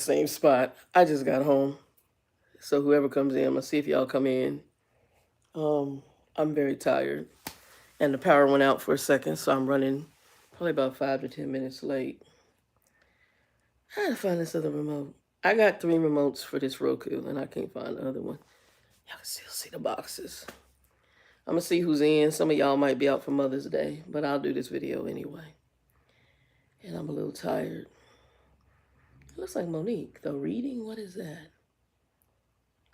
Same spot. I just got home. So whoever comes in, I'm gonna see if y'all come in. I'm very tired. And the power went out for a second, so I'm running probably about 5 to 10 minutes late. I had to find this other remote. I got 3 remotes for this Roku and I can't find the other one. Y'all can still see the boxes. I'm gonna see who's in. Some of y'all might be out for Mother's Day, but I'll do this video anyway. And I'm a little tired. It looks like Monique, though. Reading? What is that?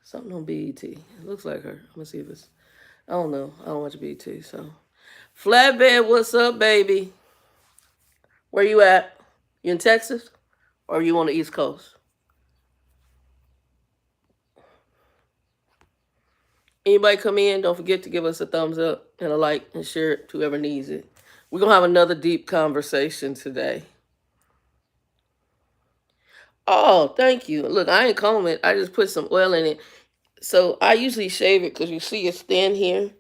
Something on BET. It looks like her. I'm gonna see if it's. I don't know. I don't watch BET, so. Flatbed, what's up, baby? Where you at? You in Texas? Or are you on the East Coast? Anybody come in, don't forget to give us a thumbs up and a like and share it to whoever needs it. We're gonna have another deep conversation today. Oh, thank you. Look, I ain't comb it. I just put some oil in it. So I usually shave it because you see it's thin here.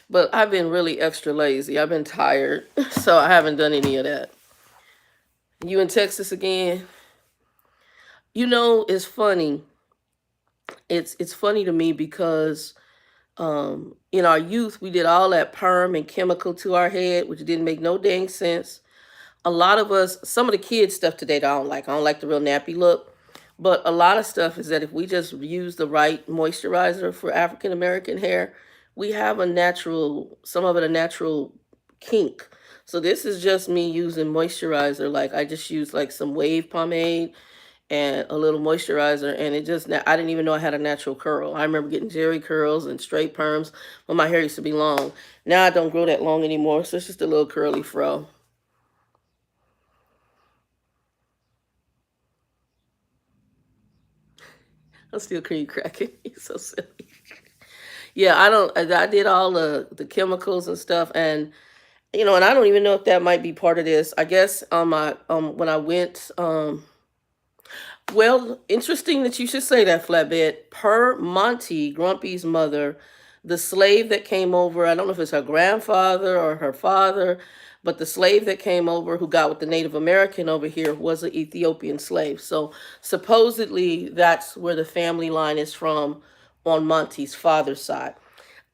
But I've been really extra lazy. I've been tired. So I haven't done any of that. You in Texas again? You know, it's funny. It's funny to me because in our youth we did all that perm and chemical to our head, which didn't make no dang sense. A lot of us, some of the kids stuff today that I don't like. I don't like the real nappy look. But a lot of stuff is that if we just use the right moisturizer for African American hair, we have a natural, some of it a natural kink. So this is just me using moisturizer. Like I just used like some wave pomade and a little moisturizer, and it just, I didn't even know I had a natural curl. I remember getting jerry curls and straight perms when my hair used to be long. Now I don't grow that long anymore, so it's just a little curly fro. I'm still cream cracking. You're so silly. Yeah, I did all the chemicals and stuff, and and I don't even know if that might be part of this. I guess on my when I went well, interesting that you should say that, Flatbed. Per Monty, Grumpy's mother, the slave that came over, I don't know if it's her grandfather or her father, but the slave that came over who got with the Native American over here was an Ethiopian slave. So supposedly that's where the family line is from on Monty's father's side.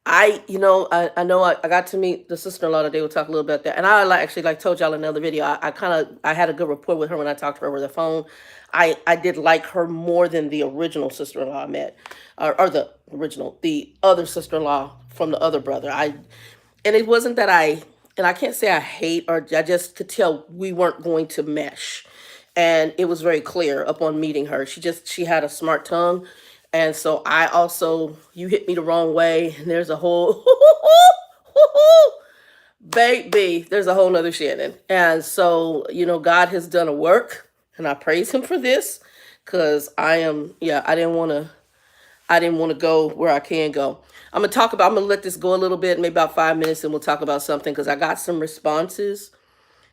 I know I got to meet the sister-in-law today. We'll talk a little about that. And I actually like told y'all in another video, I kind of, I had a good rapport with her when I talked to her over the phone. I did like her more than the original sister-in-law I met, or the other sister-in-law from the other brother. And it wasn't that and I can't say I hate, or I just could tell we weren't going to mesh. And it was very clear upon meeting her. She had a smart tongue. And so I also, you hit me the wrong way, and there's a whole, baby, there's a whole nother Shannon. And so, God has done a work, and I praise him for this, because I didn't want to go where I can go. I'm going to let this go a little bit, maybe about 5 minutes, and we'll talk about something, because I got some responses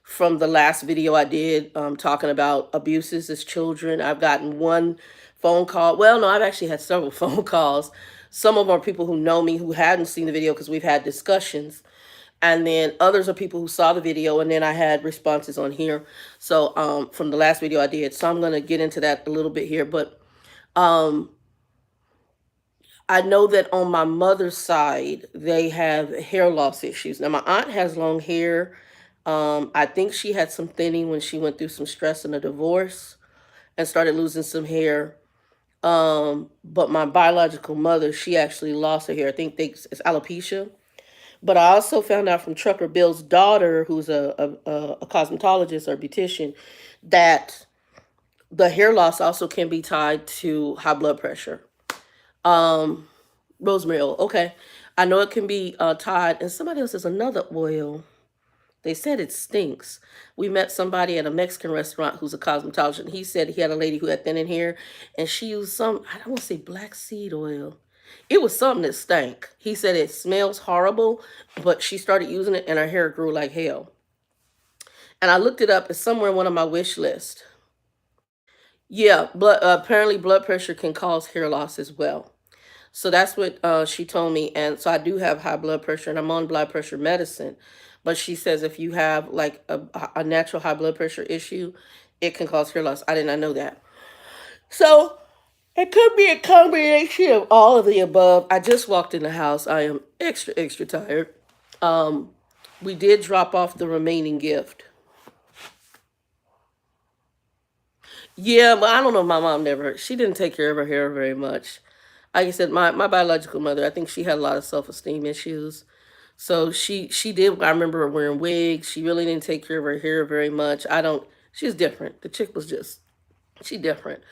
from the last video I did talking about abuses as children. I've gotten one phone call. Well, no, I've actually had several phone calls. Some of them are people who know me who hadn't seen the video because we've had discussions. And then others are people who saw the video, and then I had responses on here. So from the last video I did. So I'm going to get into that a little bit here. But I know that on my mother's side, they have hair loss issues. Now, my aunt has long hair. I think she had some thinning when she went through some stress in a divorce and started losing some hair. But my biological mother, she actually lost her hair. I think it's alopecia. But I also found out from Trucker Bill's daughter, who's a cosmetologist or beautician, that the hair loss also can be tied to high blood pressure. Rosemary oil, okay. I know it can be tied, and somebody else has another oil. They said it stinks. We met somebody at a Mexican restaurant who's a cosmetologist, and he said he had a lady who had thinning hair, and she used some, I don't want to say black seed oil. It was something that stank. He said it smells horrible, but she started using it, and her hair grew like hell. And I looked it up. It's somewhere in one of my wish lists. Yeah, apparently blood pressure can cause hair loss as well. So that's what she told me. And so I do have high blood pressure, and I'm on blood pressure medicine. But she says if you have like a natural high blood pressure issue, it can cause hair loss. I did not know that. So it could be a combination of all of the above. I just walked in the house. I am extra, extra tired. Um, we did drop off the remaining gift. Yeah, but I don't know. My mom never, she didn't take care of her hair very much. Like I said, my biological mother, I think she had a lot of self esteem issues. So she did. I remember her wearing wigs. She really didn't take care of her hair very much. I don't. She's different. The chick was just she different.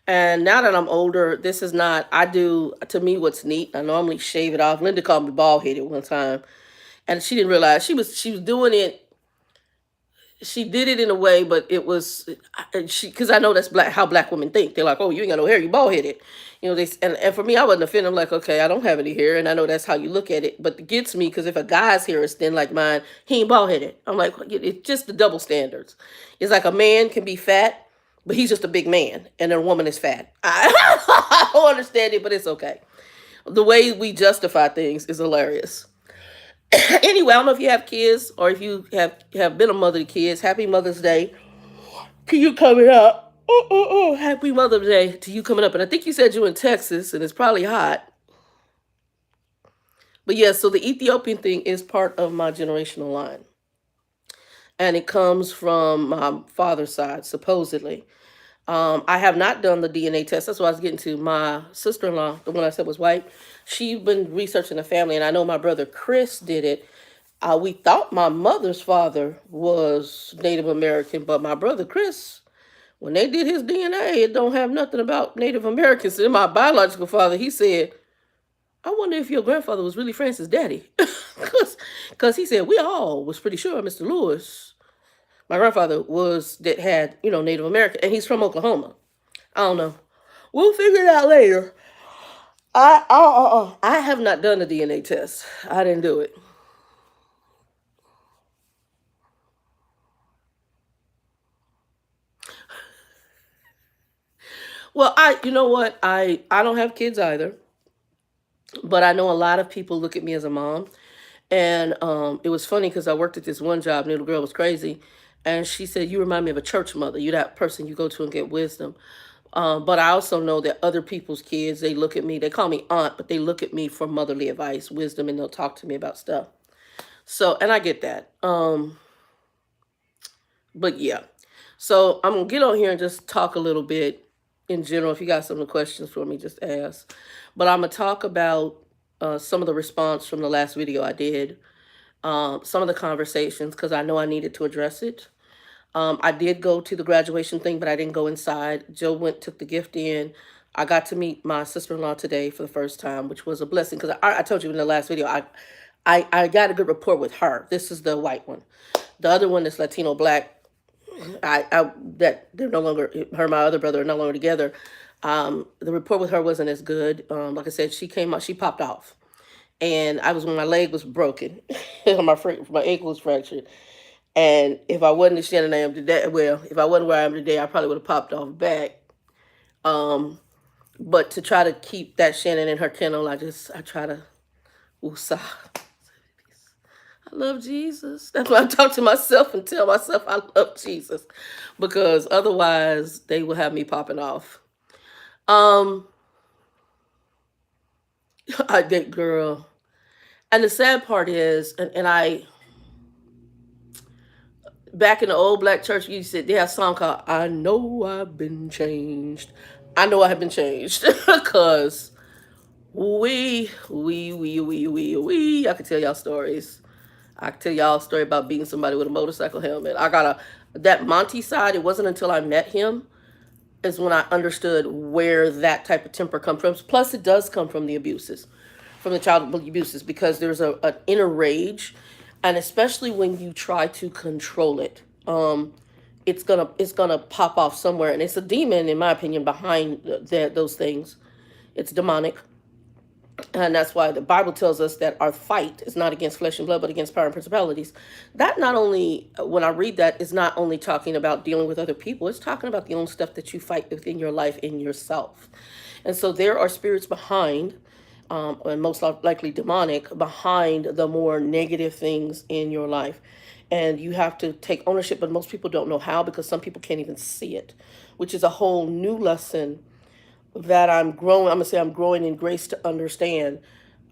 And now that I'm older, this is not. I do to me what's neat. I normally shave it off. Linda called me bald headed one time, and she didn't realize she was doing it. She did it in a way, but it was she because I know that's black how black women think. They're like, oh, you ain't got no hair, you bald headed. You know, and for me, I wasn't offended. I'm like, okay, I don't have any hair, and I know that's how you look at it. But it gets me because if a guy's hair is thin like mine, he ain't bald headed. I'm like, it's just the double standards. It's like a man can be fat, but he's just a big man, and a woman is fat. I don't understand it, but it's okay. The way we justify things is hilarious. Anyway, I don't know if you have kids or if you have been a mother to kids. Happy Mother's Day to you coming up. Happy Mother's Day to you coming up. And I think you said you're in Texas and it's probably hot. But yeah, so the Ethiopian thing is part of my generational line. And it comes from my father's side, supposedly. I have not done the DNA test. That's what I was getting to. My sister-in-law, the one I said was white, she's been researching the family, and I know my brother Chris did it. We thought my mother's father was Native American, but my brother Chris, when they did his DNA, it don't have nothing about Native Americans. And my biological father, he said, I wonder if your grandfather was really Francis' daddy. Because he said, we all was pretty sure Mr. Lewis, my grandfather, was that had, Native American, and he's from Oklahoma. I don't know. We'll figure it out later. I have not done the DNA test. I didn't do it. Well, you know what? I don't have kids either, but I know a lot of people look at me as a mom, and it was funny because I worked at this one job. And the little girl was crazy, and she said, "You remind me of a church mother. You that person you go to and get wisdom." But I also know that other people's kids, they look at me. They call me aunt, but they look at me for motherly advice, wisdom, and they'll talk to me about stuff. So, and I get that. But yeah. So I'm gonna get on here and just talk a little bit in general. If you got some questions for me, just ask. But I'm gonna talk about some of the response from the last video I did, some of the conversations because I know I needed to address it. I did go to the graduation thing, but I didn't go inside. Joe went took the gift in. I got to meet my sister-in-law today for the first time, which was a blessing because I told you in the last video I got a good rapport with her. This is the white one. The other one is Latino black. I that they're no longer her and my other brother are no longer together. The rapport with her wasn't as good. Like I said, she came out, she popped off, and I was when my leg was broken, my ankle was fractured, and if I wasn't the Shannon I am today, well, if I wasn't where I am today, I probably would have popped off back. Um, but to try to keep that Shannon in her kennel, I try to woosah. I love Jesus. That's why I talk to myself and tell myself I love Jesus, because otherwise they will have me popping off. Um, I did, girl. And the sad part is, and I back in the old black church, you said they have a song called "I Know I've Been Changed." I know I have been changed because we. I could tell y'all stories. I could tell y'all a story about beating somebody with a motorcycle helmet. I got that Monty side. It wasn't until I met him is when I understood where that type of temper comes from. Plus, it does come from the abuses, from the child abuses, because there's an inner rage, and especially when you try to control it, it's gonna pop off somewhere, and it's a demon, in my opinion, behind those things. It's demonic. And that's why the Bible tells us that our fight is not against flesh and blood, but against power and principalities. That not only, when I read that, is not only talking about dealing with other people, it's talking about the own stuff that you fight within your life, in yourself. And so there are spirits behind, and most likely demonic, behind the more negative things in your life. and you have to take ownership, but most people don't know how because some people can't even see it, which is a whole new lesson that I'm growing. I'm gonna say I'm growing in grace to understand.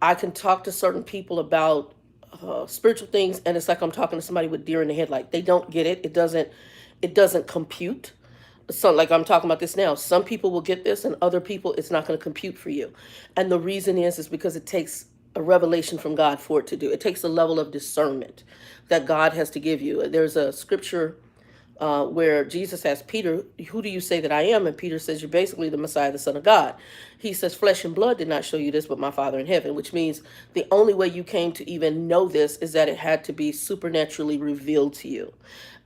I can talk to certain people about spiritual things, and it's like I'm talking to somebody with deer in the headlight. They don't get it. It doesn't compute. So, like I'm talking about this now. Some people will get this, and other people, it's not going to compute for you. And the reason is because it takes a revelation from God for it to do. It takes a level of discernment that God has to give you. There's a scripture where Jesus asked Peter, "Who do you say that I am?" And Peter says, "You're basically the Messiah, the Son of God." He says, "Flesh and blood did not show you this, but my Father in heaven," which means the only way you came to even know this is that it had to be supernaturally revealed to you.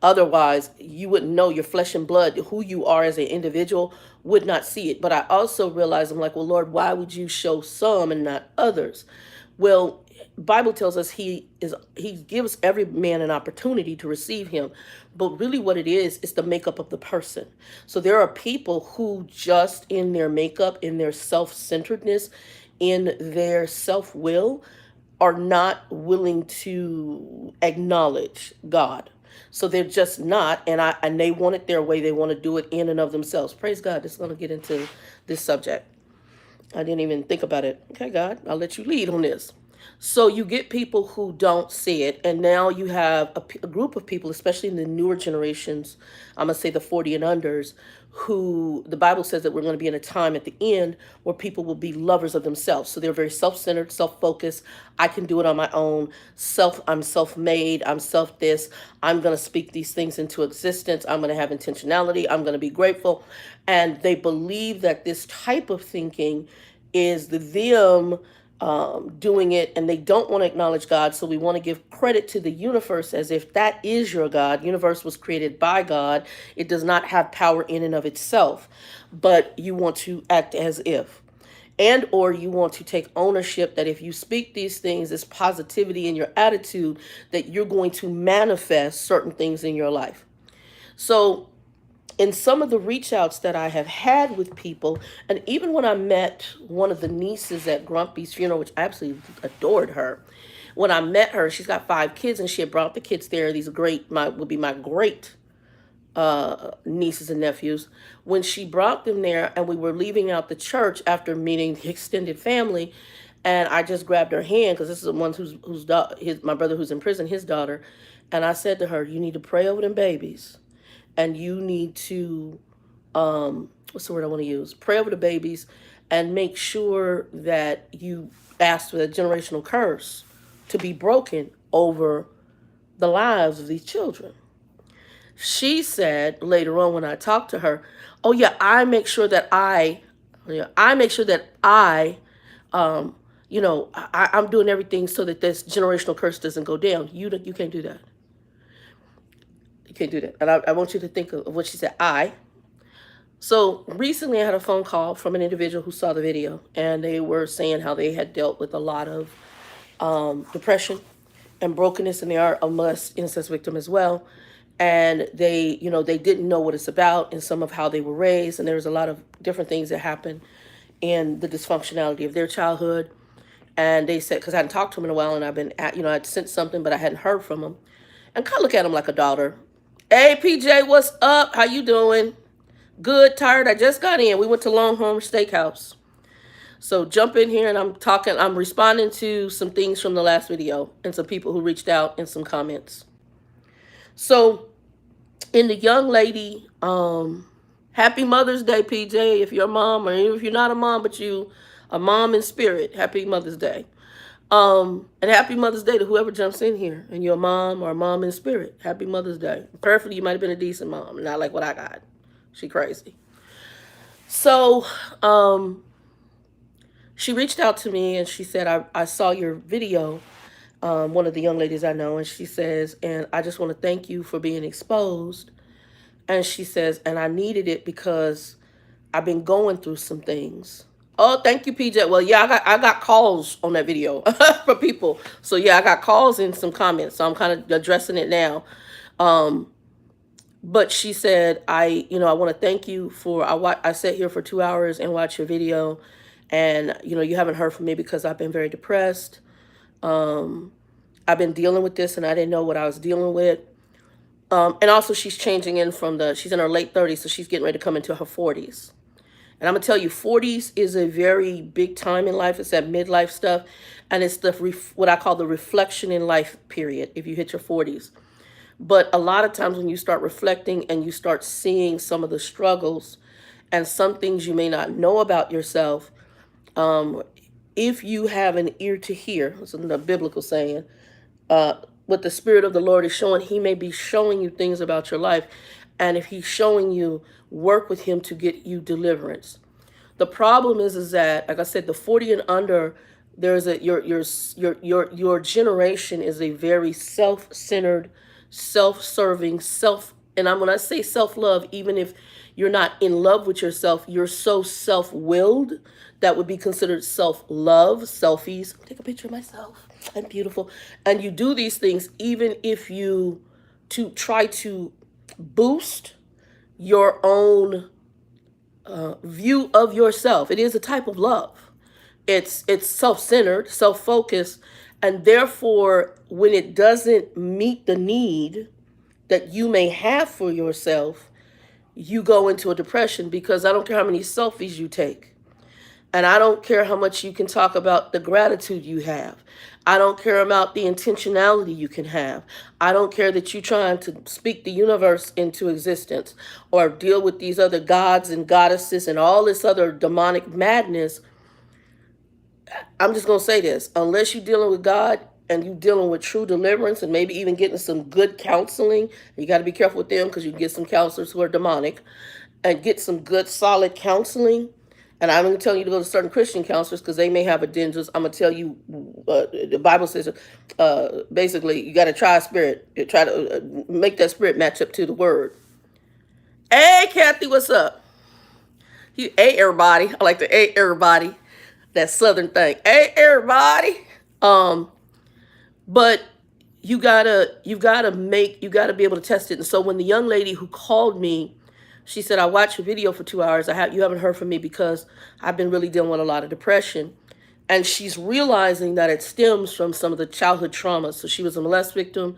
Otherwise, you wouldn't know. Your flesh and blood, who you are as an individual, would not see it. But I also realized, I'm like, well, Lord, why would you show some and not others? Well, Bible tells us he gives every man an opportunity to receive him. But really what it is the makeup of the person. So there are people who just in their makeup, in their self-centeredness, in their self-will, are not willing to acknowledge God. So they're just not, and they want it their way. They want to do it in and of themselves. Praise God. This is going to get into this subject. I didn't even think about it. Okay, God, I'll let you lead on this. So you get people who don't see it, and now you have a group of people, especially in the newer generations, I'm going to say the 40 and unders, who the Bible says that we're going to be in a time at the end where people will be lovers of themselves. So they're very self-centered, self-focused. I can do it on my own. I'm self-made. I'm self-this. I'm going to speak these things into existence. I'm going to have intentionality. I'm going to be grateful. And they believe that this type of thinking is them doing it, and they don't want to acknowledge God. So we want to give credit to the universe as if that is your God. Universe was created by God. It does not have power in and of itself, but you want to act as if. And or you want to take ownership that if you speak these things, this positivity in your attitude, that you're going to manifest certain things in your life. So in some of the reach outs that I have had with people, and even when I met one of the nieces at Grumpy's funeral, which I absolutely adored her. When I met her, she's got 5 kids, and she had brought the kids there. These would be my great nieces and nephews. When she brought them there, and we were leaving out the church after meeting the extended family, and I just grabbed her hand because this is the one my brother who's in prison, his daughter, and I said to her, "You need to pray over them babies." And you need to what's the word I want to use, pray over the babies and make sure that you ask for the generational curse to be broken over the lives of these children. She said later on when I talked to her, "Oh yeah, I make sure that um, I'm doing everything so that this generational curse doesn't go down." You can't do that. You can't do that. And I want you to think of what she said. So recently I had a phone call from an individual who saw the video, and they were saying how they had dealt with a lot of depression and brokenness, and they are a molest incest victim as well. And they didn't know what it's about and some of how they were raised. And there was a lot of different things that happened in the dysfunctionality of their childhood. And they said, because I hadn't talked to them in a while, and I'd sent something, but I hadn't heard from them. And kind of look at them like a daughter. "Hey, PJ, what's up? How you doing?" "Good, tired. I just got in. We went to Longhorn Steakhouse." So jump in here, and I'm responding to some things from the last video and some people who reached out in some comments. So in the young lady, happy Mother's Day, PJ, if you're a mom, or even if you're not a mom, but you a mom in spirit, happy Mother's Day. And happy Mother's Day to whoever jumps in here and you're a mom or a mom in spirit. Happy Mother's Day. Perfectly, you might have been a decent mom, not like what I got. She crazy. So, she reached out to me and she said, I saw your video, one of the young ladies I know, and she says, "And I just want to thank you for being exposed." And she says, "And I needed it because I've been going through some things." Oh, thank you, PJ. Well, yeah, I got calls on that video from people. So yeah, I got calls and some comments. So I'm kind of addressing it now. But she said, I want to thank you for, I sat here for 2 hours and watched your video, and you haven't heard from me because I've been very depressed. I I've been dealing with this and I didn't know what I was dealing with. And also she's changing in she's in her late 30s, so she's getting ready to come into her 40s. And I'm gonna tell you, 40s is a very big time in life. It's that midlife stuff, and it's what I call the reflection in life period. If you hit your 40s, but a lot of times when you start reflecting and you start seeing some of the struggles and some things you may not know about yourself, if you have an ear to hear, that's a biblical saying, what the Spirit of the Lord is showing, He may be showing you things about your life. And if He's showing you, work with Him to get you deliverance. The problem is that, like I said, the 40 and under, there's your generation is a very self-centered, self-serving, and when I say self-love, even if you're not in love with yourself, you're so self-willed that would be considered self-love. Selfies, take a picture of myself, I'm beautiful. And you do these things even if you to try to boost your own view of yourself. It is a type of love. It's self-centered, self-focused, and therefore when it doesn't meet the need that you may have for yourself, you go into a depression, because I don't care how many selfies you take. And I don't care how much you can talk about the gratitude you have. I don't care about the intentionality you can have. I don't care that you're trying to speak the universe into existence or deal with these other gods and goddesses and all this other demonic madness. I'm just going to say this. Unless you're dealing with God and you're dealing with true deliverance and maybe even getting some good counseling, you got to be careful with them, because you get some counselors who are demonic, and get some good solid counseling. And I'm going to tell you to go to certain Christian counselors because they may have agendas. I'm going to tell you, the Bible says, basically, you got to try a spirit. You try to make that spirit match up to the word. Hey, Kathy, what's up? Hey, everybody. I like to hey, everybody. That southern thing. Hey, everybody. But you gotta be able to test it. And so when the young lady who called me, she said, I watched your video for 2 hours. You haven't heard from me because I've been really dealing with a lot of depression. And she's realizing that it stems from some of the childhood traumas. So she was a molest victim.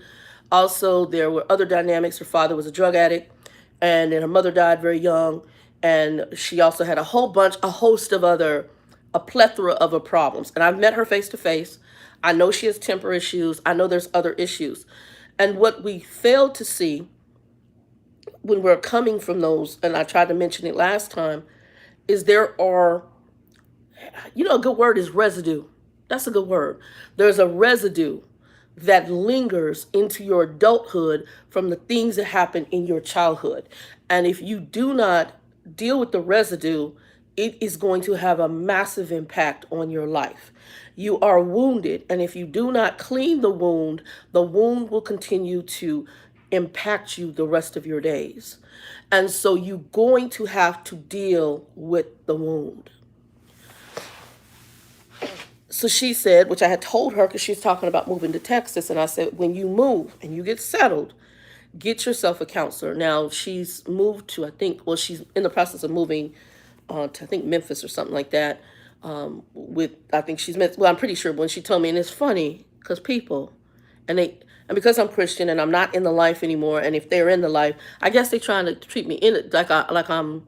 Also, there were other dynamics. Her father was a drug addict, and then her mother died very young. And she also had a host of a plethora of her problems. And I've met her face to face. I know she has temper issues. I know there's other issues. And what we failed to see when we're coming from those, and I tried to mention it last time, is there are, a good word is residue. That's a good word. There's a residue that lingers into your adulthood from the things that happened in your childhood. And if you do not deal with the residue, it is going to have a massive impact on your life. You are wounded, and if you do not clean the wound will continue to impact you the rest of your days. And so you're going to have to deal with the wound. So she said, which I had told her because she's talking about moving to Texas, and I said, when you move and you get settled, get yourself a counselor. Now she's moved to, she's in the process of moving to, Memphis or something like that. I'm pretty sure when she told me, and it's funny because people, and because I'm Christian and I'm not in the life anymore, and if they're in the life, I guess they're trying to treat me in it like I'm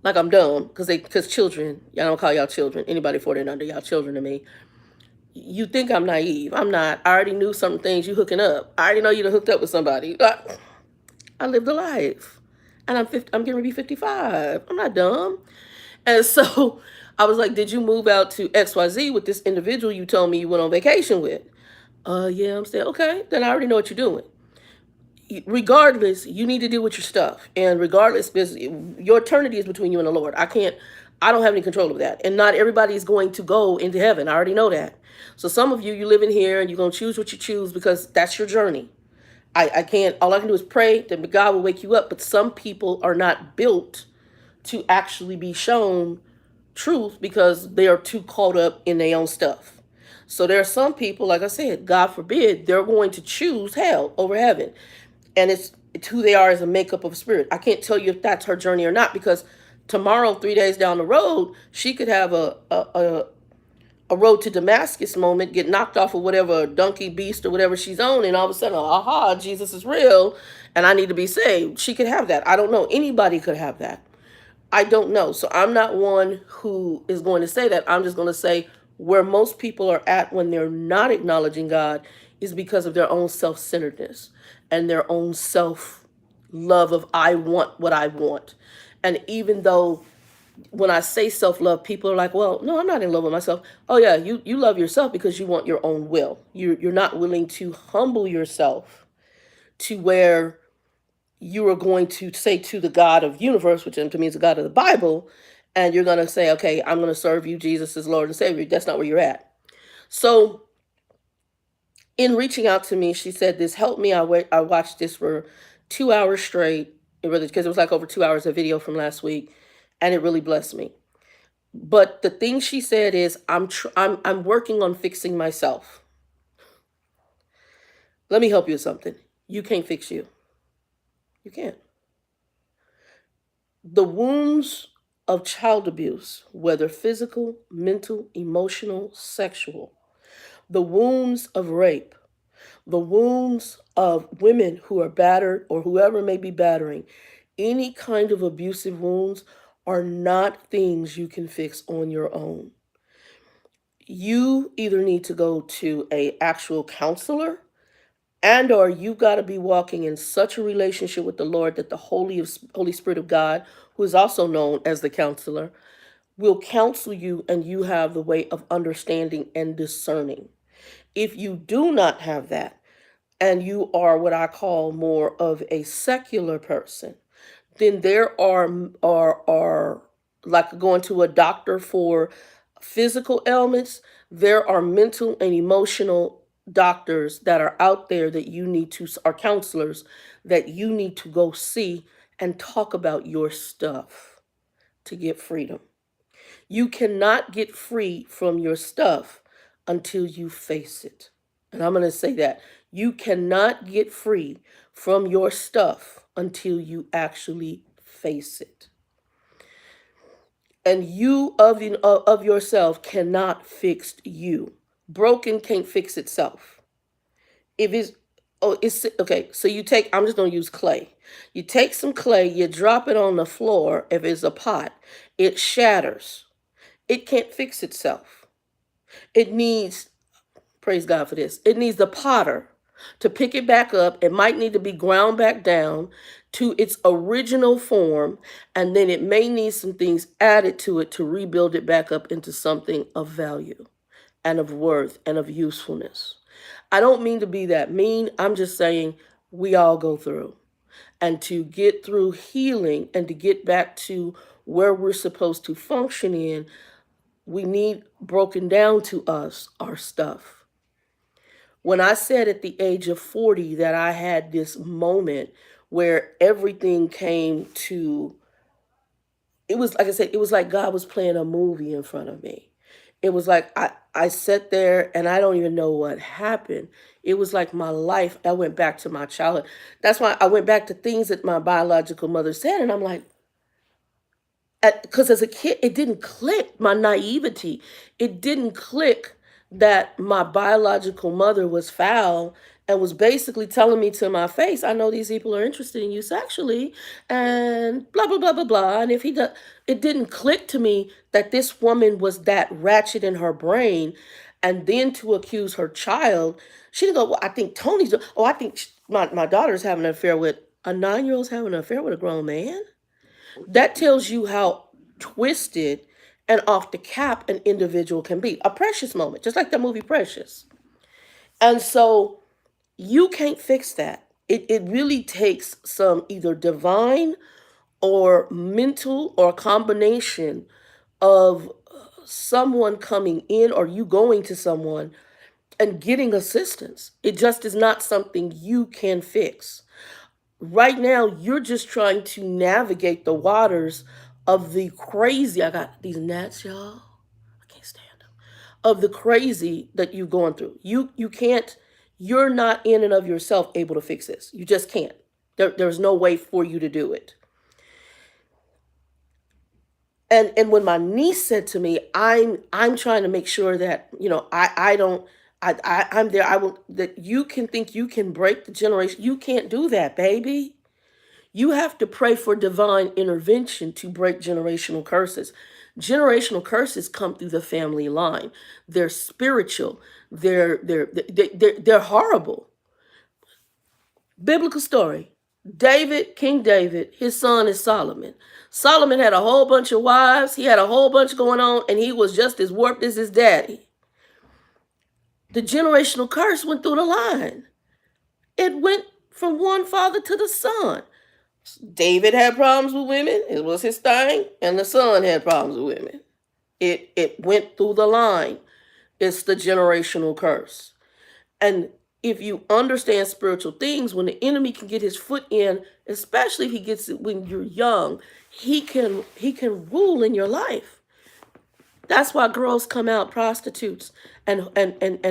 dumb, because children, y'all don't call y'all children. Anybody 40 and under, y'all children to me. You think I'm naive. I'm not. I already knew some things. You hooking up. I already know you done hooked up with somebody. I lived a life. And I'm getting ready to be 55. I'm not dumb. And so I was like, did you move out to XYZ with this individual you told me you went on vacation with? Yeah, I'm saying, okay, then I already know what you're doing. Regardless, you need to deal with your stuff. And regardless, your eternity is between you and the Lord. I don't have any control of that. And not everybody is going to go into heaven. I already know that. So some of you live in here and you're going to choose what you choose because that's your journey. All I can do is pray that God will wake you up. But some people are not built to actually be shown truth because they are too caught up in their own stuff. So there are some people, like I said, God forbid, they're going to choose hell over heaven. And it's who they are as a makeup of spirit. I can't tell you if that's her journey or not, because tomorrow, 3 days down the road, she could have a a road to Damascus moment, get knocked off of whatever donkey beast or whatever she's on, and all of a sudden, aha, Jesus is real, and I need to be saved. She could have that. I don't know. Anybody could have that. I don't know. So I'm not one who is going to say that. I'm just going to say where most people are at when they're not acknowledging God is because of their own self-centeredness and their own self love of I want what I want. And even though when I say self-love, people are like, well, no, I'm not in love with myself. Oh yeah, you love yourself because you want your own will. You're not willing to humble yourself to where you are going to say to the God of universe, which to me is the God of the Bible, and you're going to say, okay, I'm going to serve you, Jesus as Lord and Savior. That's not where you're at. So in reaching out to me, she said, this helped me. I watched this for 2 hours straight. It really, because it was like over 2 hours of video from last week, and it really blessed me. But the thing she said is, I'm working on fixing myself. Let me help you with something. You can't fix you. You can't. The wounds of child abuse, whether physical, mental, emotional, sexual, the wounds of rape, the wounds of women who are battered or whoever may be battering, any kind of abusive wounds are not things you can fix on your own. You either need to go to a actual counselor, and or you've got to be walking in such a relationship with the Lord that the Holy Spirit of God, who is also known as the counselor, will counsel you, and you have the way of understanding and discerning. If you do not have that, and you are what I call more of a secular person, then there are like going to a doctor for physical ailments. There are mental and emotional doctors that are out there that you need to, are counselors that you need to go see and talk about your stuff to get freedom. You cannot get free from your stuff until you face it. And I'm going to say that. You cannot get free from your stuff until you actually face it. And you of yourself cannot fix you. Broken can't fix itself. If it's, oh, it's okay. So you take, I'm just going to use clay. You take some clay, you drop it on the floor. If it's a pot, it shatters. It can't fix itself. It needs, praise God for this, it needs the potter to pick it back up. It might need to be ground back down to its original form, and then it may need some things added to it to rebuild it back up into something of value and of worth and of usefulness. I don't mean to be that mean. I'm just saying we all go through. And to get through healing and to get back to where we're supposed to function in, we need broken down to us our stuff. When I said at the age of 40 that I had this moment where everything came to, it was like I said, it was like God was playing a movie in front of me. It was like I sat there and I don't even know what happened. It was like my life, I went back to my childhood. That's why I went back to things that my biological mother said, and I'm like, because as a kid, it didn't click, my naivety. It didn't click that my biological mother was foul and was basically telling me to my face, I know these people are interested in you sexually, and blah, blah, blah, blah, blah. And if he does, it didn't click to me that this woman was that ratchet in her brain. And then to accuse her child, she didn't go, well, I think Tony's, oh, I think my daughter's having an affair with, a 9-year-old's having an affair with a grown man. That tells you how twisted and off the cap an individual can be. A precious moment, just like the movie Precious. And so you can't fix that. It really takes some either divine or mental or combination of someone coming in or you going to someone and getting assistance. It just is not something you can fix. Right now, you're just trying to navigate the waters of the crazy. I got these gnats, y'all. I can't stand them. Of the crazy that you're going through. You can't, you're not in and of yourself able to fix this. You just can't. There's no way for you to do it. And when my niece said to me, I'm trying to make sure that, I don't, I'm there. I will, that you can think you can break the generation. You can't do that, baby. You have to pray for divine intervention to break generational curses. Generational curses come through the family line. They're spiritual. They're horrible. Biblical story. King David, his son is Solomon. Solomon had a whole bunch of wives. He had a whole bunch going on, and he was just as warped as his daddy. The generational curse went through the line. It went from one father to the son. David had problems with women. It was his thing. And the son had problems with women. It went through the line. It's the generational curse. And if you understand spiritual things, when the enemy can get his foot in, especially if he gets it when you're young, he can rule in your life. That's why girls come out prostitutes and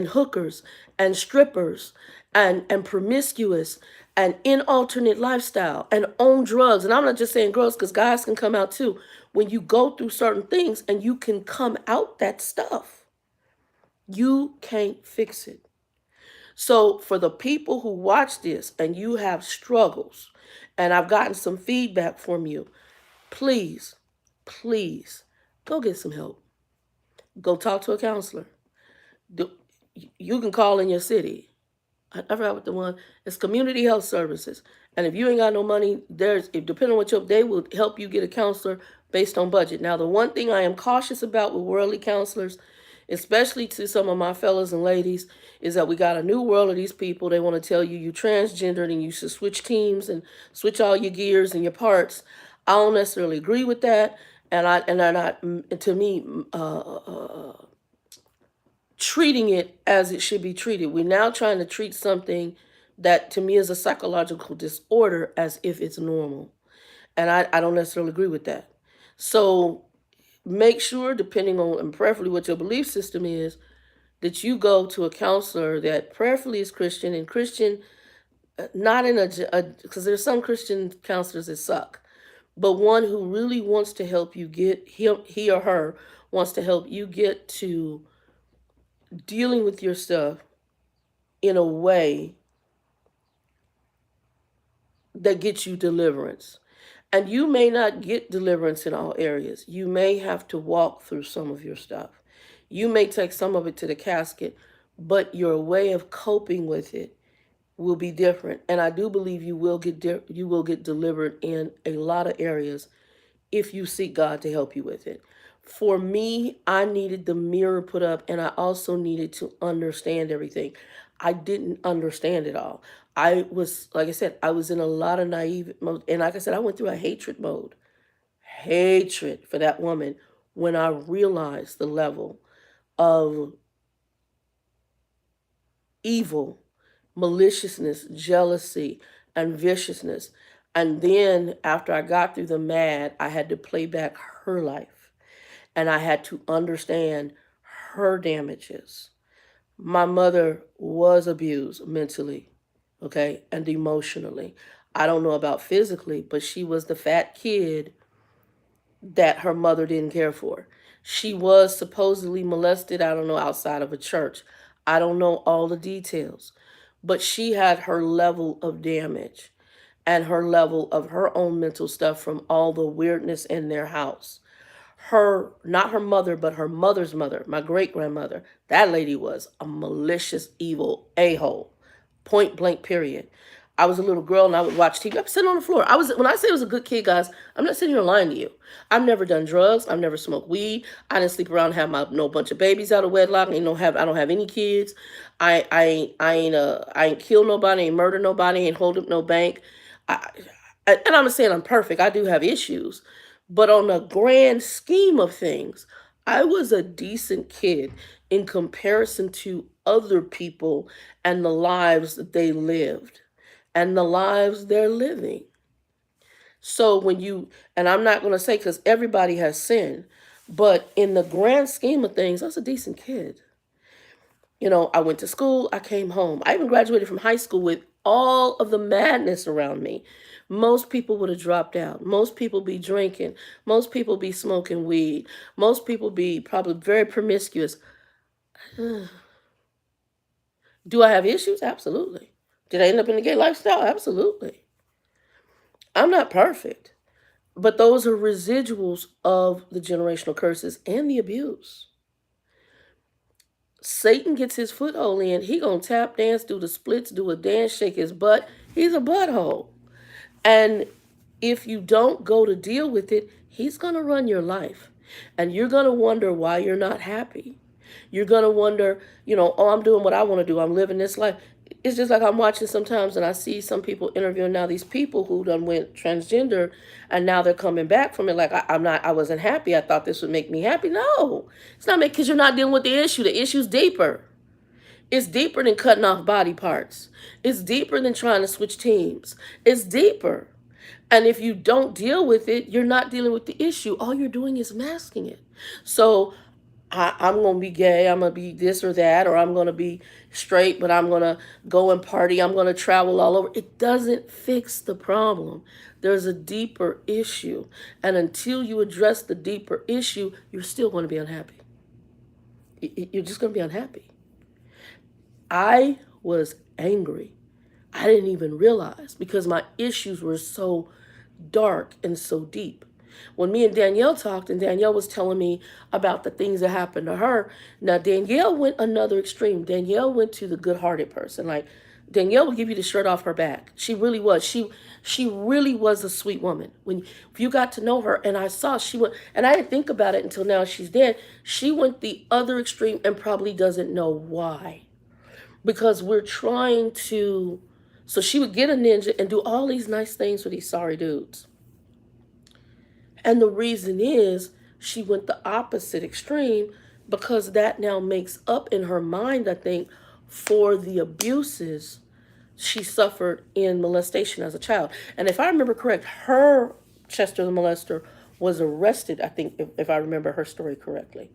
hookers and strippers and promiscuous and in alternate lifestyle and own drugs. And I'm not just saying girls, because guys can come out too. When you go through certain things and you can come out that stuff, you can't fix it. So for the people who watch this and you have struggles, and I've gotten some feedback from you, please, please go get some help. Go talk to a counselor. Do, you can call in your city. I forgot what the one. It's community health services. And if you ain't got no money, depending on what they will help you get a counselor based on budget. Now, the one thing I am cautious about with worldly counselors, especially to some of my fellas and ladies, is that we got a new world of these people. They want to tell you transgendered and you should switch teams and switch all your gears and your parts. I don't necessarily agree with that, and they're not, to me, treating it as it should be treated. We're now trying to treat something that to me is a psychological disorder as if it's normal. And I don't necessarily agree with that. So make sure, depending on and preferably what your belief system is, that you go to a counselor that preferably is Christian, and Christian, not in because there's some Christian counselors that suck, but one who really wants to help you get, he or her wants to help you get to dealing with your stuff in a way that gets you deliverance. And you may not get deliverance in all areas. You may have to walk through some of your stuff. You may take some of it to the casket, but your way of coping with it will be different. And I do believe you will get delivered in a lot of areas if you seek God to help you with it. For me, I needed the mirror put up, and I also needed to understand everything. I didn't understand it all. I was, like I said, I was in a lot of naive mode. And like I said, I went through a hatred mode, hatred for that woman when I realized the level of evil, maliciousness, jealousy, and viciousness. And then after I got through the mad, I had to play back her life. And I had to understand her damages. My mother was abused mentally, okay, and emotionally. I don't know about physically, but she was the fat kid that her mother didn't care for. She was supposedly molested, I don't know, outside of a church. I don't know all the details, but she had her level of damage and her level of her own mental stuff from all the weirdness in their house. Not her mother, but her mother's mother, my great grandmother, that lady was a malicious, evil a-hole. Point blank, period. I was a little girl and I would watch TV. I'm sitting on the floor. When I say I was a good kid, guys, I'm not sitting here lying to you. I've never done drugs. I've never smoked weed. I didn't sleep around and have no bunch of babies out of wedlock. I don't have any kids. I ain't kill nobody, ain't murder nobody, ain't hold up no bank. And I'm not saying I'm perfect. I do have issues. But on the grand scheme of things, I was a decent kid in comparison to other people and the lives that they lived and the lives they're living. So and I'm not going to say because everybody has sinned, but in the grand scheme of things, I was a decent kid. I went to school, I came home. I even graduated from high school with all of the madness around me, most people would have dropped out. Most people be drinking. Most people be smoking weed. Most people be probably very promiscuous. Do I have issues? Absolutely. Did I end up in a gay lifestyle? Absolutely. I'm not perfect. But those are residuals of the generational curses and the abuse. Satan gets his foothold in, he gonna tap dance, do the splits, do a dance, shake his butt. He's a butthole. And if you don't go to deal with it, he's gonna run your life. And you're gonna wonder why you're not happy. You're gonna wonder, oh, I'm doing what I want to do. I'm living this life. It's just like I'm watching sometimes, and I see some people interviewing now these people who done went transgender, and now they're coming back from it. Like I'm not, I wasn't happy. I thought this would make me happy. No, it's not because you're not dealing with the issue. The issue's deeper. It's deeper than cutting off body parts. It's deeper than trying to switch teams. It's deeper. And if you don't deal with it, you're not dealing with the issue. All you're doing is masking it. So I'm going to be gay, I'm going to be this or that, or I'm going to be straight, but I'm going to go and party, I'm going to travel all over. It doesn't fix the problem. There's a deeper issue. And until you address the deeper issue, you're still going to be unhappy. You're just going to be unhappy. I was angry. I didn't even realize because my issues were so dark and so deep. When me and Danielle talked, and Danielle was telling me about the things that happened to her, now Danielle went another extreme. Danielle went to the good-hearted person. Like Danielle would give you the shirt off her back. She really was. She really was a sweet woman. If you got to know her, and I saw she went, and I didn't think about it until now she's dead. She went the other extreme and probably doesn't know why. Because we're trying to, so she would get a ninja and do all these nice things for these sorry dudes. And the reason is she went the opposite extreme because that now makes up in her mind, I think, for the abuses she suffered in molestation as a child. And if I remember correct, her Chester the molester was arrested, I think, if I remember her story correctly.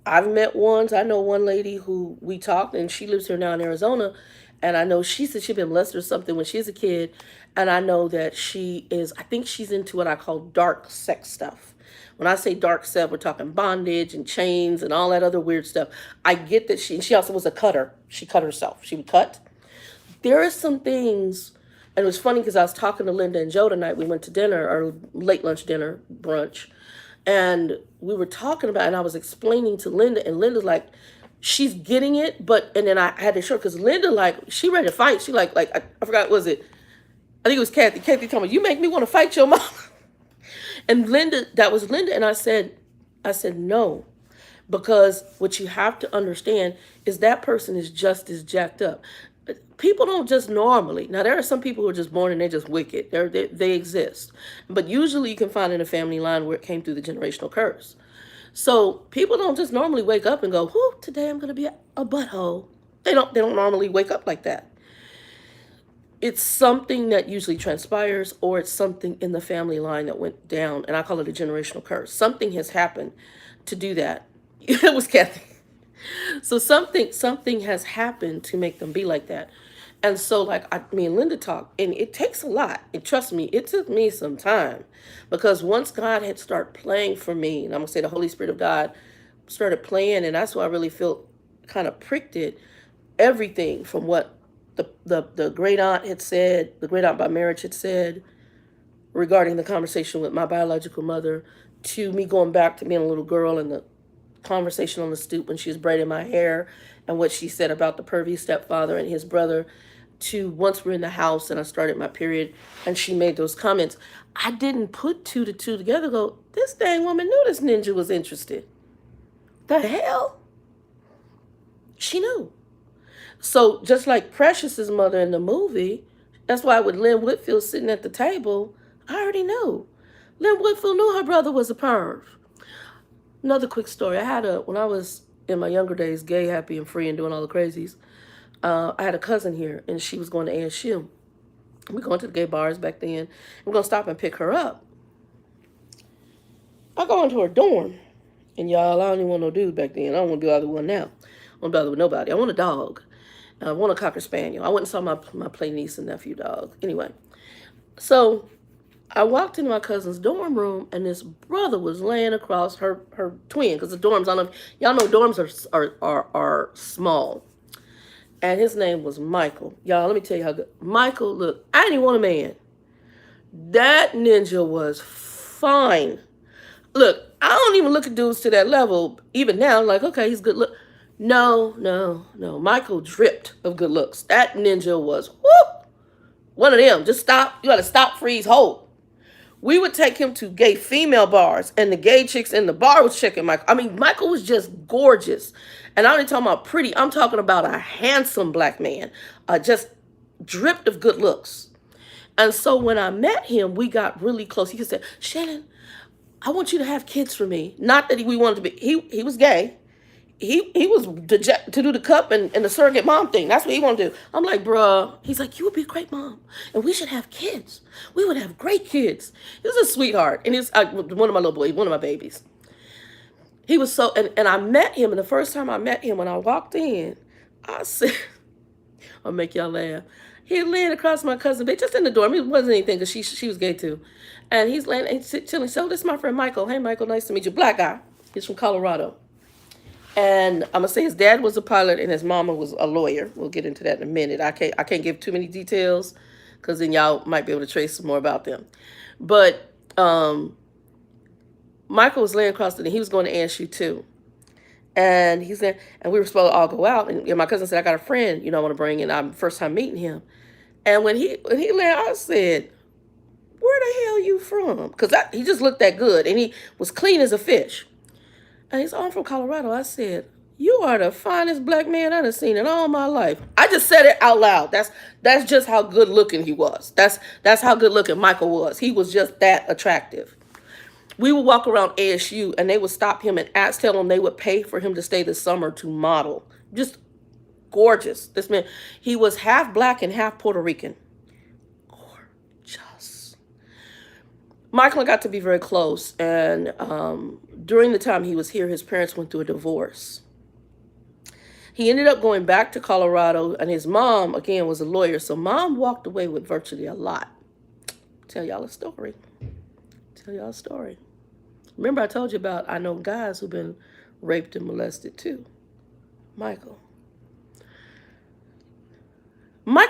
I've met ones. I know one lady who we talked, and she lives here now in Arizona. And I know she said she'd been molested or something when she was a kid. And I know that she is, I think she's into what I call dark sex stuff. When I say dark sex, we're talking bondage and chains and all that other weird stuff. I get that she also was a cutter. She cut herself. She would cut. There are some things, and it was funny because I was talking to Linda and Joe tonight. We went to dinner, or late lunch dinner, brunch. And we were talking about it, and I was explaining to Linda, and Linda's like, she's getting it, and then I had to show her, because Linda, like, she ready to fight. She like I forgot, was it, I think it was Kathy. Kathy told me, you make me want to fight your mom. And Linda, that was Linda, and I said no, because what you have to understand is that person is just as jacked up. People don't just normally. Now, there are some people who are just born and they're just wicked. They exist. But usually you can find in a family line where it came through the generational curse. So people don't just normally wake up and go, whoo, today I'm going to be a butthole. They don't normally wake up like that. It's something that usually transpires, or it's something in the family line that went down, and I call it a generational curse. Something has happened to do that. It was Kathy. So something has happened to make them be like that. And so, like, me and Linda talked, and it takes a lot. And trust me, it took me some time, because once God had started playing for me, and I'm gonna say the Holy Spirit of God started playing, and that's why I really felt kind of pricked it. Everything from what the great aunt had said, the great aunt by marriage had said regarding the conversation with my biological mother, to me going back to being a little girl and the conversation on the stoop when she was braiding my hair, and what she said about the pervy stepfather and his brother, to once we're in the house and I started my period and she made those comments. I didn't put two to two together, go, this dang woman knew this ninja was interested. The hell? She knew. So just like Precious's mother in the movie, that's why with Lynn Whitfield sitting at the table, I already knew. Lynn Whitfield knew her brother was a perv. Another quick story. When I was in my younger days, gay, happy, and free, and doing all the crazies, I had a cousin here, and she was going to ASU. We're going to the gay bars back then. We're going to stop and pick her up. I go into her dorm, and y'all, I don't even want no dude back then. I don't want to be either one now. I don't want to bother with nobody. I want a dog. I want a Cocker Spaniel. I went and saw my play niece and nephew dog. Anyway, so I walked into my cousin's dorm room, and this brother was laying across her twin, because the dorms, I don't know if y'all know, dorms are small. And his name was Michael. Y'all, let me tell you how good. Michael, look, I didn't even want a man. That ninja was fine. Look, I don't even look at dudes to that level, even now, like, okay, he's good look. No, no, no. Michael dripped of good looks. That ninja was, whoop, one of them. Just stop. You got to stop, freeze, hold. We would take him to gay female bars, and the gay chicks in the bar was checking Michael. I mean, Michael was just gorgeous. And I'm not talking about pretty. I'm talking about a handsome black man, just dripped of good looks. And so when I met him, we got really close. He said, Shannon, I want you to have kids for me. Not that we wanted to be. He was gay. He was to do the cup and the surrogate mom thing. That's what he wanted to do. I'm like, bruh. He's like, you would be a great mom, and we should have kids. We would have great kids. He was a sweetheart, and he's one of my little boys, one of my babies. He was so, and I met him, and the first time I met him, when I walked in, I said, I'll make y'all laugh. He laying across my cousin. They just in the dorm. It wasn't anything because she was gay too. And he's laying and chilling. So this is my friend Michael. Hey Michael, nice to meet you. Black guy. He's from Colorado. And I'm gonna say his dad was a pilot and his mama was a lawyer. We'll get into that in a minute. I can't give too many details because then y'all might be able to trace some more about them. But Michael was laying across the, he was going to ASU too. And he said, and we were supposed to all go out. And my cousin said, I got a friend, I want to bring in. I'm first time meeting him. And when he left, I said, where the hell you from? Because he just looked that good. And he was clean as a fish. And he's, oh, I'm from Colorado. I said, you are the finest black man I've seen in all my life. I just said it out loud. That's just how good looking he was. That's how good looking Michael was. He was just that attractive. We would walk around ASU and they would stop him and tell him they would pay for him to stay this summer to model. Just gorgeous. This man, he was half black and half Puerto Rican. Gorgeous. Michael and I got to be very close. And during the time he was here, his parents went through a divorce. He ended up going back to Colorado, and his mom, again, was a lawyer. So mom walked away with virtually a lot. Tell y'all a story. Remember I told you about, I know guys who've been raped and molested too. Michael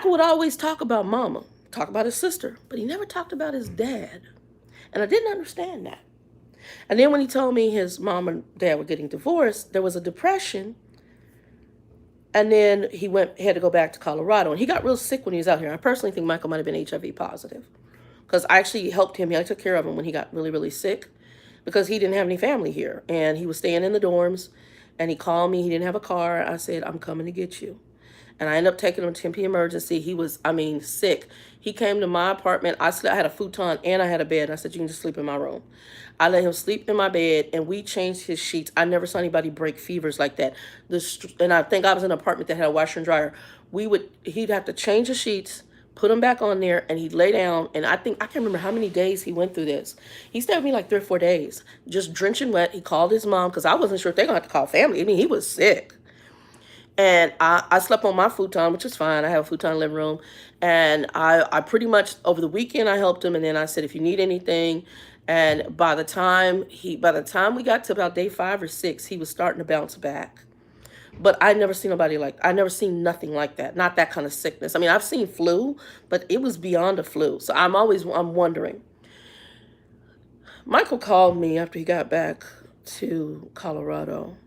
would always talk about mama, talk about his sister, but he never talked about his dad. And I didn't understand that. And then when he told me his mom and dad were getting divorced, there was a depression. And then he had to go back to Colorado. And he got real sick when he was out here. I personally think Michael might have been HIV positive, because I actually helped him. I took care of him when he got really, really sick, because he didn't have any family here. And he was staying in the dorms. And he called me. He didn't have a car. I said, I'm coming to get you. And I ended up taking him to Tempe Emergency. He was, sick. He came to my apartment. I had a futon and I had a bed. I said, you can just sleep in my room. I let him sleep in my bed, and we changed his sheets. I never saw anybody break fevers like that. And I think I was in an apartment that had a washer and dryer. He'd have to change the sheets, put them back on there, and he'd lay down. And I can't remember how many days he went through this. He stayed with me like 3 or 4 days, just drenching wet. He called his mom, because I wasn't sure if they're going to have to call family. He was sick. And I slept on my futon, which was fine. I have a futon in the living room. And I pretty much, over the weekend, I helped him. And then I said, if you need anything. And by the time we got to about day 5 or 6, he was starting to bounce back. But I never seen nothing like that. Not that kind of sickness. I've seen flu, but it was beyond a flu. So I'm wondering. Michael called me after he got back to Colorado.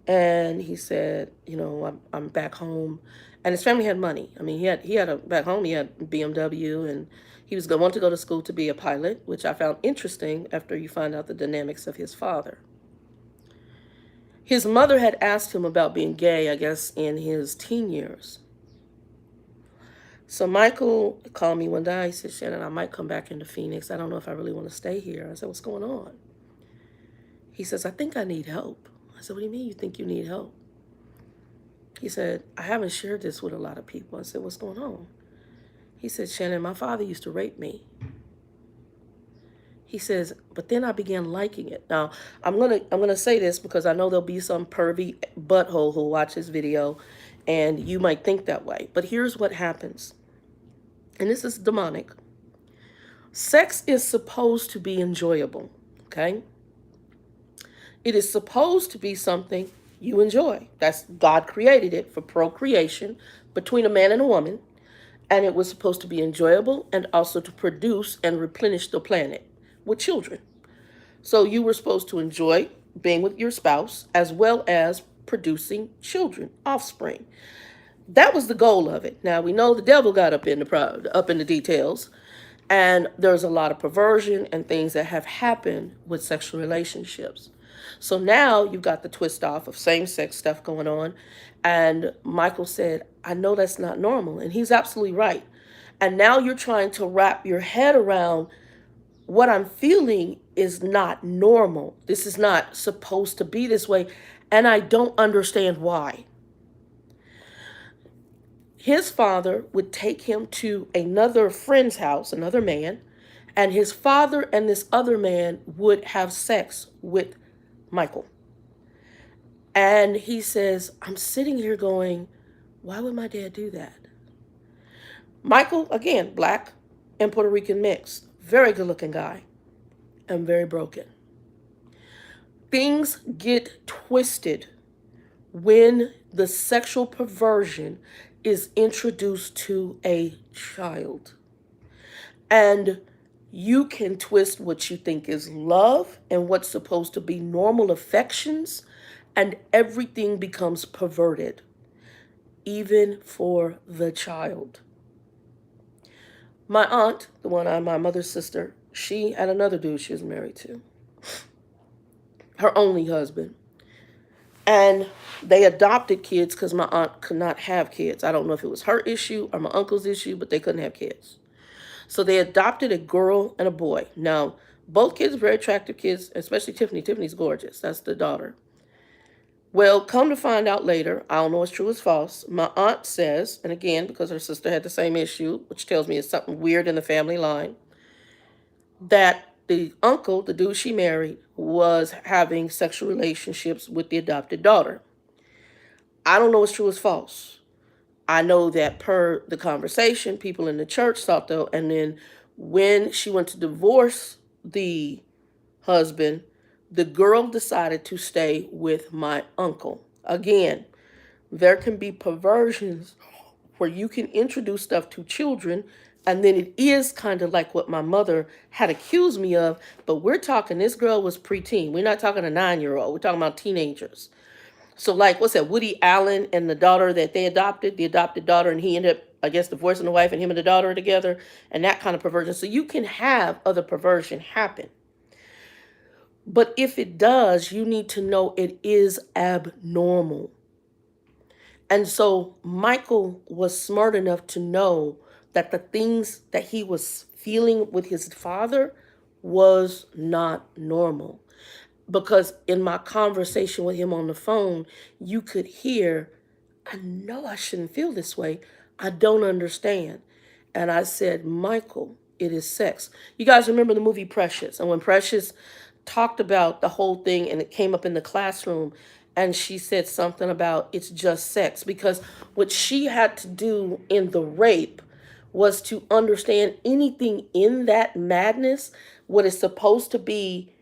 And he said, I'm back home. And his family had money. Back home, he had BMW, and he was wanted to go to school to be a pilot, which I found interesting after you find out the dynamics of his father. His mother had asked him about being gay, I guess, in his teen years. So Michael called me one day. He said, Shannon, I might come back into Phoenix. I don't know if I really want to stay here. I said, what's going on? He says, I think I need help. I said, what do you mean you think you need help? He said, I haven't shared this with a lot of people. I said, what's going on? He said, Shannon, my father used to rape me. He says, but then I began liking it. Now, I'm gonna say this because I know there'll be some pervy butthole who'll watch this video And you might think that way. But here's what happens, and this is demonic. Sex is supposed to be enjoyable, okay? It is supposed to be something you enjoy. That's God created it for procreation between a man and a woman, and it was supposed to be enjoyable and also to produce and replenish the planet with children. So you were supposed to enjoy being with your spouse as well as producing children, offspring. That was the goal of it. Now we know the devil got up in the details, and there's a lot of perversion and things that have happened with sexual relationships. So now you've got the twist off of same-sex stuff going on, and Michael said, "I know that's not normal," and he's absolutely right. And now you're trying to wrap your head around what I'm feeling is not normal. This is not supposed to be this way, and I don't understand why. His father would take him to another friend's house, another man, and his father and this other man would have sex with Michael. And he says, I'm sitting here going, why would my dad do that? Michael, again, black and Puerto Rican mix, very good looking guy, and very broken. Things get twisted when the sexual perversion is introduced to a child. And you can twist what you think is love and what's supposed to be normal affections, and everything becomes perverted, even for the child. My aunt, the one on my mother's sister, she had another dude she was married to, her only husband. And they adopted kids because my aunt could not have kids. I don't know if it was her issue or my uncle's issue, but they couldn't have kids. So they adopted a girl and a boy. Now, both kids are very attractive kids, especially Tiffany. Tiffany's gorgeous. That's the daughter. Well, come to find out later, I don't know what's true or false. My aunt says, and again, because her sister had the same issue, which tells me it's something weird in the family line, that the uncle, the dude she married, was having sexual relationships with the adopted daughter. I don't know what's true or false. I know that per the conversation, people in the church thought though, and then when she went to divorce the husband, the girl decided to stay with my uncle. Again, there can be perversions where you can introduce stuff to children, and then it is kind of like what my mother had accused me of, but we're talking, this girl was preteen. We're not talking a 9-year-old. We're talking about teenagers. So like, what's that, Woody Allen and the daughter that they adopted, the adopted daughter, and he ended up, I guess, divorcing the wife, and him and the daughter are together, and that kind of perversion. So you can have other perversion happen. But if it does, you need to know it is abnormal. And so Michael was smart enough to know that the things that he was feeling with his father was not normal. Because in my conversation with him on the phone, you could hear, I know I shouldn't feel this way. I don't understand. And I said, Michael, it is sex. You guys remember the movie Precious? And when Precious talked about the whole thing and it came up in the classroom, and she said something about it's just sex, because what she had to do in the rape was to understand anything in that madness, what is supposed to be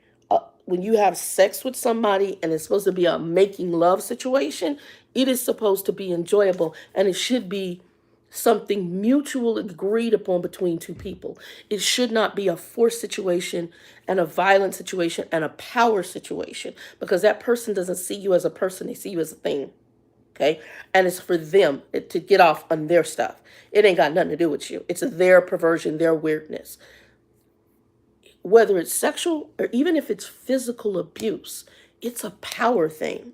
when you have sex with somebody and it's supposed to be a making love situation, it is supposed to be enjoyable, and it should be something mutual agreed upon between two people. It should not be a forced situation and a violent situation and a power situation, because that person doesn't see you as a person, they see you as a thing. Okay? And it's for them to get off on their stuff. It ain't got nothing to do with you. It's their perversion, their weirdness. Whether it's sexual or even if it's physical abuse, it's a power thing.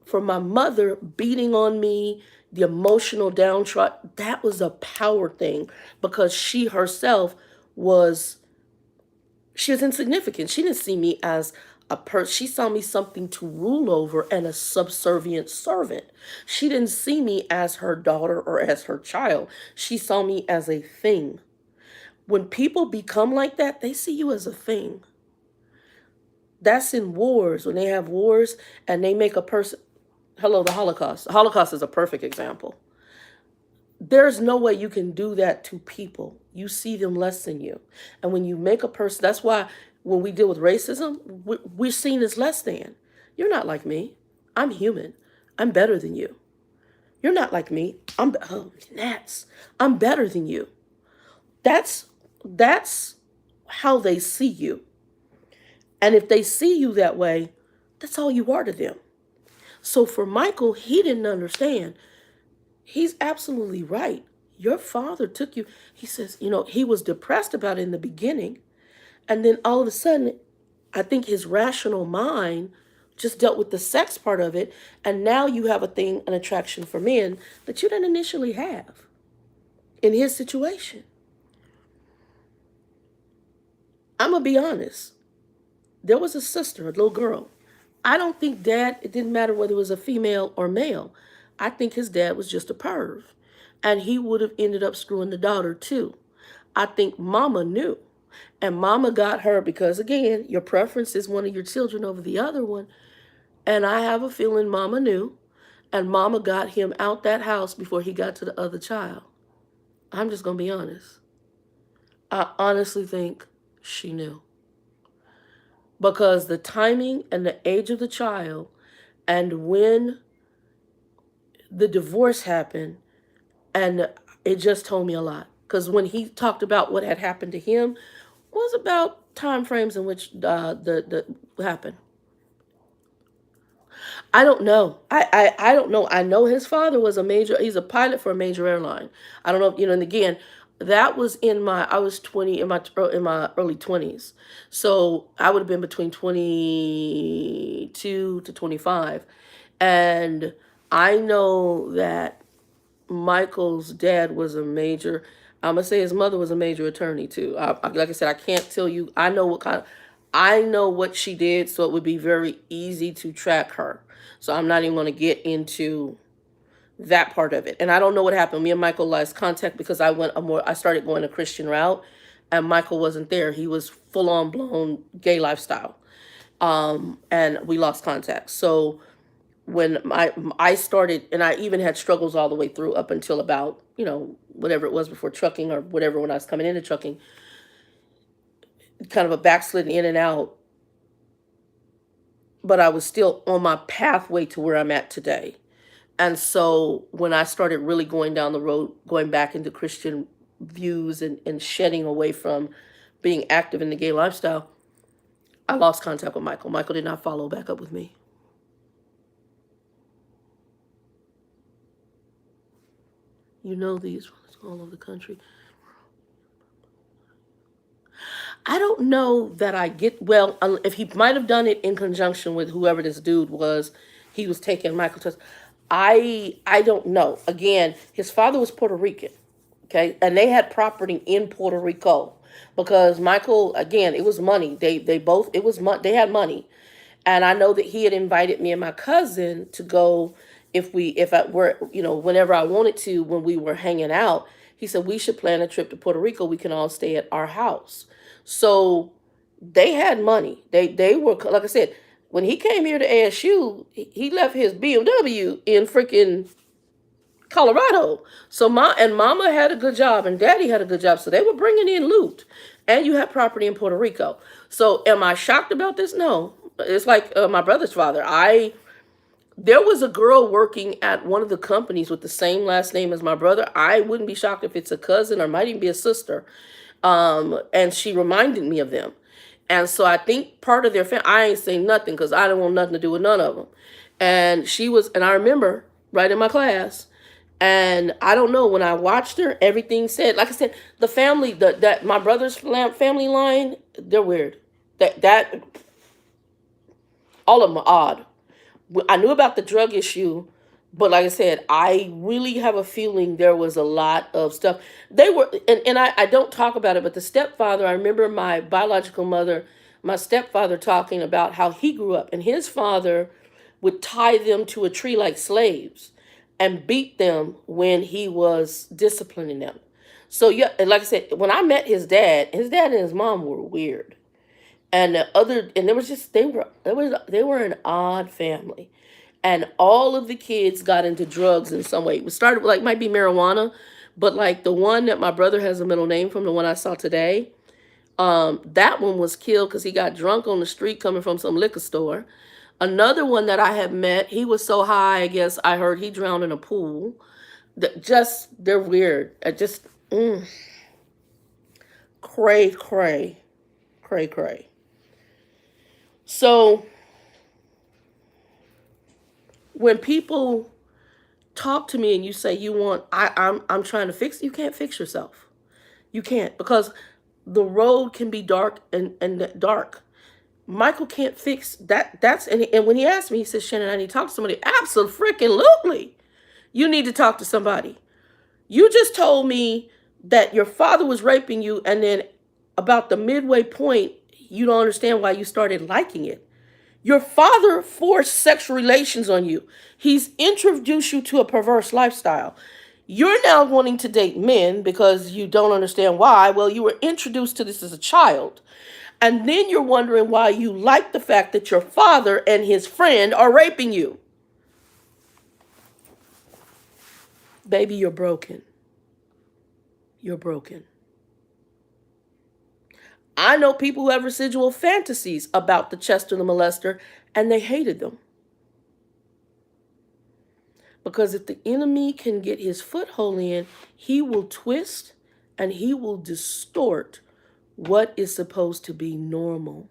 For my mother beating on me, the emotional downtrodden, that was a power thing, because she herself was, she was insignificant. She didn't see me as a person. She saw me something to rule over and a subservient servant. She didn't see me as her daughter or as her child. She saw me as a thing. When people become like that, they see you as a thing. That's in wars. When they have wars and they make a person, hello, the Holocaust. The Holocaust is a perfect example. There's no way you can do that to people. You see them less than you. And when you make a person, that's why when we deal with racism, we're seen as less than. You're not like me. I'm human. I'm better than you. You're not like me. I'm better than you. That's how they see you. And if they see you that way, that's all you are to them. So for Michael, he didn't understand. He's absolutely right. Your father took you. He says, he was depressed about it in the beginning. And then all of a sudden, I think his rational mind just dealt with the sex part of it. And now you have an attraction for men that you didn't initially have in his situation. I'm going to be honest. There was a sister, a little girl. I don't think it didn't matter whether it was a female or male. I think his dad was just a perv. And he would have ended up screwing the daughter too. I think mama knew. And mama got her because, again, your preference is one of your children over the other one. And I have a feeling mama knew. And mama got him out that house before he got to the other child. I'm just going to be honest. I honestly think she knew. Because the timing and the age of the child and when the divorce happened, and it just told me a lot. Because when he talked about what had happened to him, was about time frames in which the happened. I don't know. I don't know. I know his father was he's a pilot for a major airline. I don't know, and again, that was I was 20 in my early 20s. So I would have been between 22 to 25. And I know that Michael's dad was a major, I'm gonna say his mother was a major attorney too. Like I said, I can't tell you. I know what she did, so it would be very easy to track her. So I'm not even going to get into that part of it. And I don't know what happened. Me and Michael lost contact because I started going a Christian route, and Michael wasn't there. He was full on blown gay lifestyle, and we lost contact. So when I started, and I even had struggles all the way through up until about, whatever it was before trucking or whatever, when I was coming into trucking, kind of a backsliding in and out, but I was still on my pathway to where I'm at today. And so when I started really going down the road, going back into Christian views and shedding away from being active in the gay lifestyle, I lost contact with Michael. Michael did not follow back up with me. These all over the country. I don't know that I get, well, if he might have done it in conjunction with whoever this dude was, he was taking Michael to. I don't know. Again, his father was Puerto Rican, okay, and they had property in Puerto Rico because Michael, again, it was money. They both, it was they had money, and I know that he had invited me and my cousin to go if I were, whenever I wanted to, when we were hanging out. He said we should plan a trip to Puerto Rico. We can all stay at our house. So they had money. They were, like I said, when he came here to ASU, he left his BMW in freaking Colorado. So mama had a good job and daddy had a good job. So they were bringing in loot, and you had property in Puerto Rico. So am I shocked about this? No. It's like my brother's father. There was a girl working at one of the companies with the same last name as my brother. I wouldn't be shocked if it's a cousin or might even be a sister. And she reminded me of them. And so I think part of their family, I ain't saying nothing because I don't want nothing to do with none of them. And and I remember right in my class, and I don't know, when I watched her, everything said, like I said, the family, that my brother's family line, they're weird. That all of them are odd. I knew about the drug issue, but like I said, I really have a feeling there was a lot of stuff. They were, and I don't talk about it, but the stepfather, I remember my biological mother, my stepfather talking about how he grew up, and his father would tie them to a tree like slaves and beat them when he was disciplining them. So yeah, like I said, when I met his dad and his mom were weird. And there was just they were an odd family. And all of the kids got into drugs in some way. It started with, like, might be marijuana, but like the one that my brother has a middle name from, the one I saw today, that one was killed because he got drunk on the street coming from some liquor store. Another one that I have met, he was so high, I guess I heard he drowned in a pool. They're weird. I just, cray, cray, cray, cray. So when people talk to me and you say you want, I'm trying to fix, you can't fix yourself. You can't, because the road can be dark and dark. Michael can't fix that. And when he asked me, he said, Shannon, I need to talk to somebody. Absolutely. You need to talk to somebody. You just told me that your father was raping you, and then about the midway point, you don't understand why you started liking it. Your father forced sexual relations on you. He's introduced you to a perverse lifestyle. You're now wanting to date men because you don't understand why. Well, you were introduced to this as a child. And then you're wondering why you like the fact that your father and his friend are raping you. Baby, you're broken. You're broken. I know people who have residual fantasies about the Chester the molester, and they hated them. Because if the enemy can get his foothold in, he will twist and he will distort what is supposed to be normal.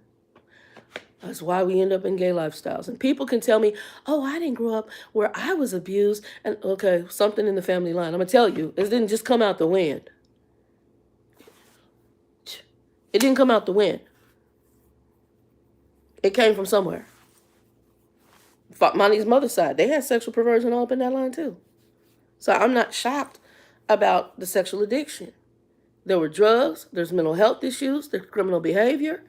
That's why we end up in gay lifestyles. And people can tell me, oh, I didn't grow up where I was abused. And okay, something in the family line. I'm going to tell you, it didn't just come out the wind. It didn't come out the wind. It came from somewhere. Monty's mother's side, they had sexual perversion all up in that line too. So I'm not shocked about the sexual addiction. There were drugs, there's mental health issues, there's criminal behavior,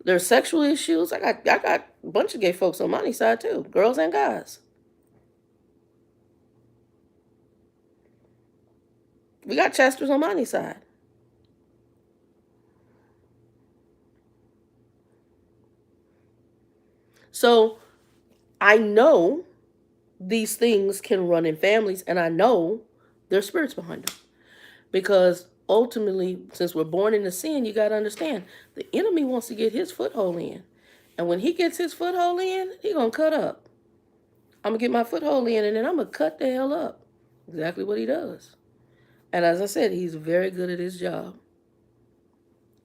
there's sexual issues. I got a bunch of gay folks on Monty's side too, girls and guys. We got Chesters on Monty's side. So I know these things can run in families, and I know there's spirits behind them. Because ultimately, since we're born into sin, you got to understand, the enemy wants to get his foothold in. And when he gets his foothold in, he's going to cut up. I'm going to get my foothold in, and then I'm going to cut the hell up. Exactly what he does. And as I said, he's very good at his job.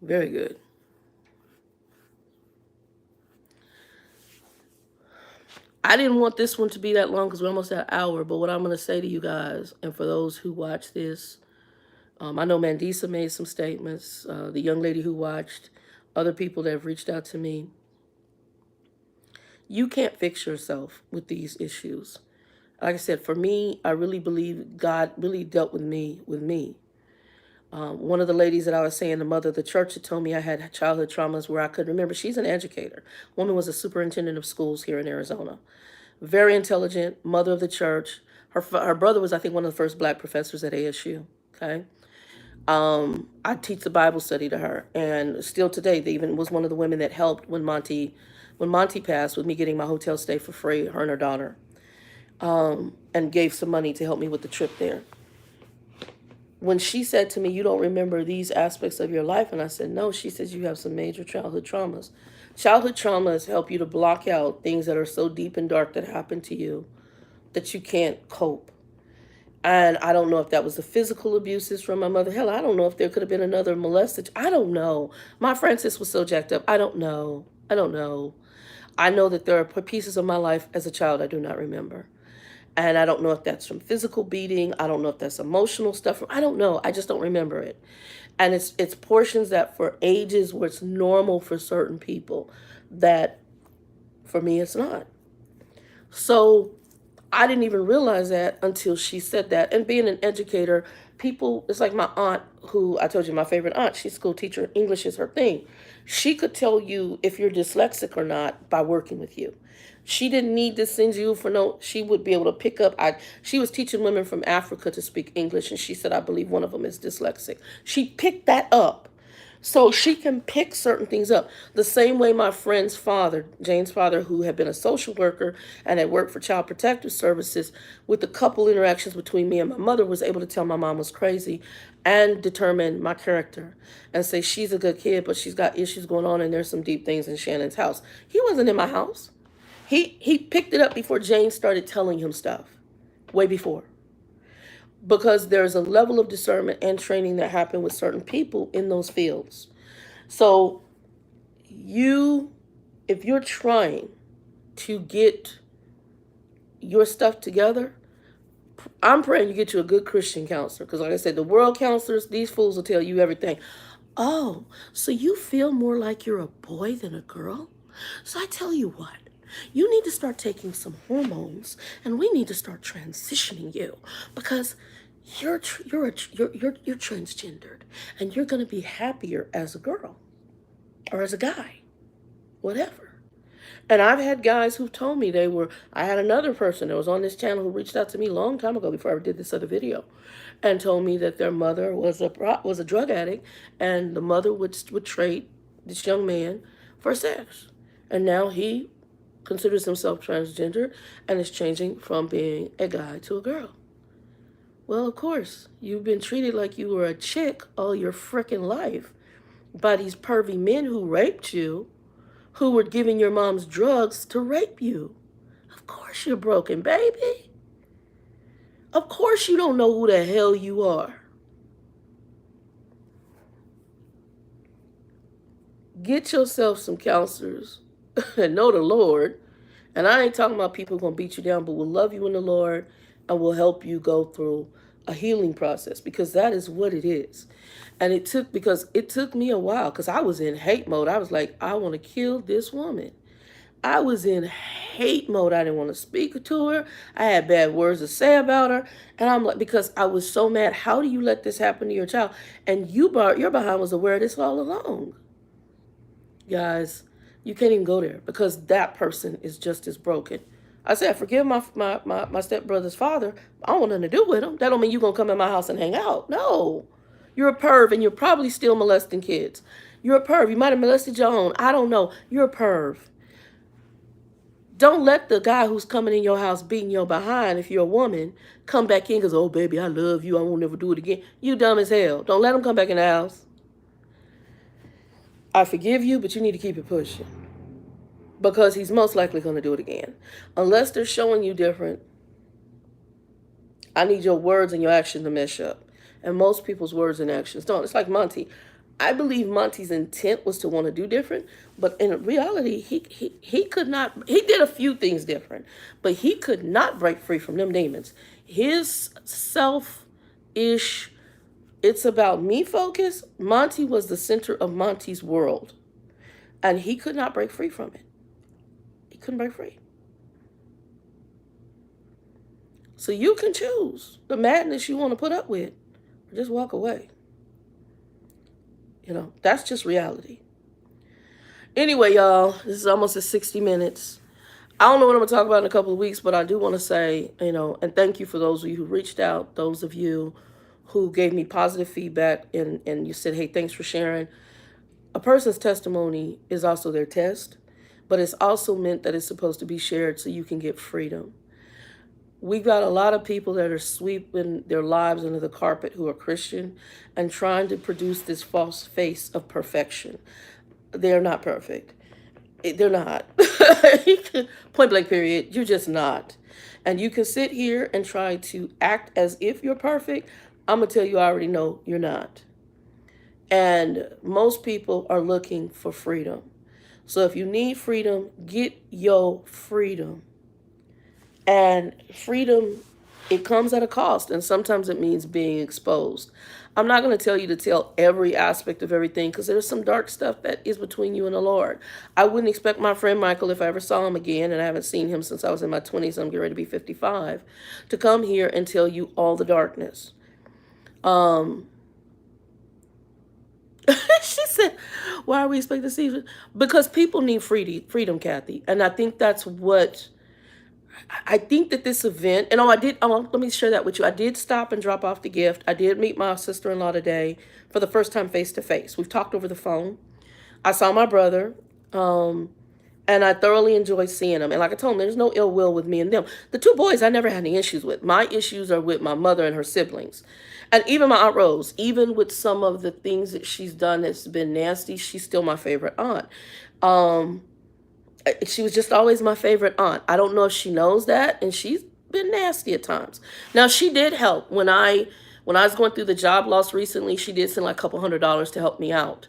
Very good. I didn't want this one to be that long because we're almost at an hour. But what I'm going to say to you guys, and for those who watch this, I know Mandisa made some statements, the young lady who watched, other people that have reached out to me. You can't fix yourself with these issues. Like I said, for me, I really believe God really dealt with me. One of the ladies that I was saying, the mother of the church, had told me I had childhood traumas where I could remember. She's an educator. Woman was a superintendent of schools here in Arizona. Very intelligent, mother of the church. Her brother was, I think, one of the first black professors at ASU. Okay. I teach the Bible study to her, and still today, they even was one of the women that helped when Monty passed, with me getting my hotel stay for free, her and her daughter, and gave some money to help me with the trip there. When she said to me, you don't remember these aspects of your life, and I said, no, she says you have some major childhood traumas. Childhood traumas help you to block out things that are so deep and dark that happen to you that you can't cope. And I don't know if that was the physical abuses from my mother. Hell, I don't know if there could have been another molested. I don't know. My Francis was so jacked up. I don't know. I know that there are pieces of my life as a child I do not remember. And I don't know if that's from physical beating. I don't know if that's emotional stuff. I don't know. I just don't remember it. And it's portions that for ages where it's normal for certain people, that for me it's not. So I didn't even realize that until she said that. And being an educator, people, it's like my aunt, who I told you, my favorite aunt, she's a school teacher, English is her thing. She could tell you if you're dyslexic or not by working with you. She didn't need to send you for no, she would be able to pick up. She was teaching women from Africa to speak English, and she said, I believe one of them is dyslexic. She picked that up. So she can pick certain things up. The same way my friend's father, Jane's father, who had been a social worker and had worked for Child Protective Services, with the couple interactions between me and my mother, was able to tell my mom was crazy and determine my character and say she's a good kid, but she's got issues going on and there's some deep things in Shannon's house. He wasn't in my house. He picked it up before Jane started telling him stuff, way before. Because there's a level of discernment and training that happen with certain people in those fields. So you, if you're trying to get your stuff together, I'm praying you get you a good Christian counselor. Because like I said, the world counselors, these fools will tell you everything. Oh, so you feel more like you're a boy than a girl? So I tell you what, you need to start taking some hormones, and we need to start transitioning you because you're transgendered, and you're gonna be happier as a girl or as a guy, whatever. And I've had guys who told me they were. I had another person that was on this channel who reached out to me a long time ago before I did this other video, and told me that their mother was a drug addict, and the mother would trade this young man for sex, and now he considers himself transgender and is changing from being a guy to a girl. Well, of course, you've been treated like you were a chick all your frickin' life by these pervy men who raped you, who were giving your mom's drugs to rape you. Of course you're broken, baby. Of course you don't know who the hell you are. Get yourself some counselors and know the Lord. And I ain't talking about people who are going to beat you down, but will love you in the Lord and will help you go through a healing process, because that is what it is. And it took me a while, because I was in hate mode. I was like, I want to kill this woman. I was in hate mode. I didn't want to speak to her. I had bad words to say about her. And I'm like, because I was so mad. How do you let this happen to your child? And your behind was aware of this all along. Guys, you can't even go there because that person is just as broken. I said, forgive my stepbrother's father. I don't want nothing to do with him. That don't mean you're going to come in my house and hang out. No. You're a perv, and you're probably still molesting kids. You're a perv. You might have molested your own. I don't know. You're a perv. Don't let the guy who's coming in your house beating your behind, if you're a woman, come back in because, oh, baby, I love you. I won't never do it again. You dumb as hell. Don't let him come back in the house. I forgive you, but you need to keep it pushing, because he's most likely going to do it again. Unless they're showing you different, I need your words and your action to mesh up. And most people's words and actions don't. It's like Monty. I believe Monty's intent was to want to do different, but in reality, he could not. He did a few things different, but he could not break free from them demons. His self-ish, it's about me focus. Monty was the center of Monty's world, and he could not break free from it. He couldn't break free. So you can choose the madness you want to put up with, or just walk away. You know, that's just reality. Anyway, y'all, this is almost at 60 minutes. I don't know what I'm going to talk about in a couple of weeks, but I do want to say, you know, and thank you for those of you who reached out, those of you who gave me positive feedback, and you said, hey, thanks for sharing. A person's testimony is also their test, but it's also meant that it's supposed to be shared so you can get freedom. We've got a lot of people that are sweeping their lives under the carpet who are Christian and trying to produce this false face of perfection. They're not perfect. They're not. Point blank period. You're just not. And you can sit here and try to act as if you're perfect. I'm going to tell you, I already know you're not. And most people are looking for freedom. So if you need freedom, get your freedom. And freedom, it comes at a cost, and sometimes it means being exposed. I'm not going to tell you to tell every aspect of everything, because there's some dark stuff that is between you and the Lord. I wouldn't expect my friend Michael, if I ever saw him again, and I haven't seen him since I was in my 20s, I'm getting ready to be 55, to come here and tell you all the darkness. She said, why are we expecting to see? Because people need freedom, Kathy. And I think that's what I think that this event, and let me share that with you. I did stop and drop off the gift. I did meet my sister-in-law today for the first time face to face. We've talked over the phone. I saw my brother. And I thoroughly enjoy seeing them. And like I told them, there's no ill will with me and them. The two boys I never had any issues with. My issues are with my mother and her siblings. And even my Aunt Rose, even with some of the things that she's done that's been nasty, she's still my favorite aunt. Um, she was just always my favorite aunt. I don't know if she knows that, and she's been nasty at times. Now she did help when I was going through the job loss recently. She did send like a couple $100 to help me out.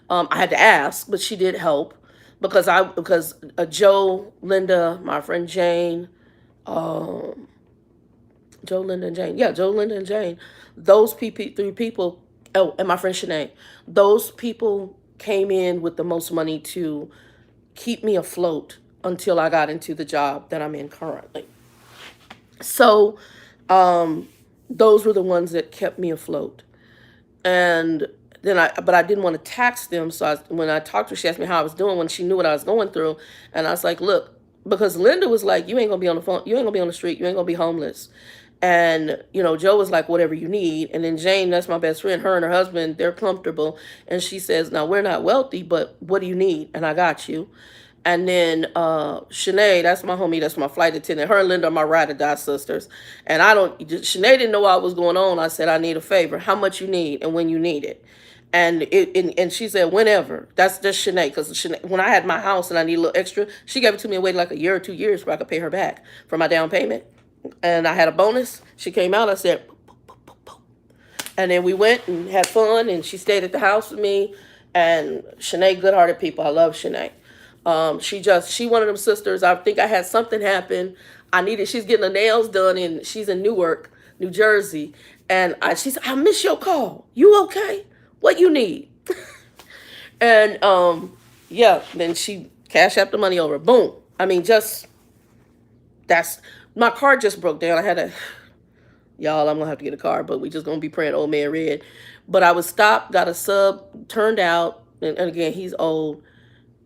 I had to ask, but she did help because Joe, Linda, my friend Jane, um, Joe, Linda, and Jane. Yeah, Joe, Linda, and Jane. Those three people. Oh, and my friend Shanae. Those people came in with the most money to keep me afloat until I got into the job that I'm in currently. So, um, those were the ones that kept me afloat. And but I didn't want to tax them. So when I talked to her, she asked me how I was doing when she knew what I was going through. And I was like, look, because Linda was like, you ain't gonna be on the phone, you ain't gonna be on the street, you ain't gonna be homeless. And, Joe was like, whatever you need. And then Jane, that's my best friend, her and her husband, they're comfortable. And she says, now we're not wealthy, but what do you need? And I got you. And then Shanae, that's my homie, that's my flight attendant. Her and Linda are my ride or die sisters. And Shanae didn't know what was going on. I said, I need a favor. How much you need and when you need it. And she said, whenever. That's just Shanae. Because when I had my house and I need a little extra, she gave it to me and waited like a year or 2 years where I could pay her back for my down payment. And I had a bonus. She came out. I said, and then we went and had fun. And she stayed at the house with me. And Shanae, good-hearted people. I love Shanae. She one of them sisters. I think I had something happen. She's getting her nails done, and she's in Newark, New Jersey. And she said, I miss your call. You okay? What you need? And yeah, then she cash out the money over. Boom. I mean, that's my car just broke down. Y'all, I'm gonna have to get a car, but we just gonna be praying old man red. But I was stopped, got a sub, turned out, and again, he's old.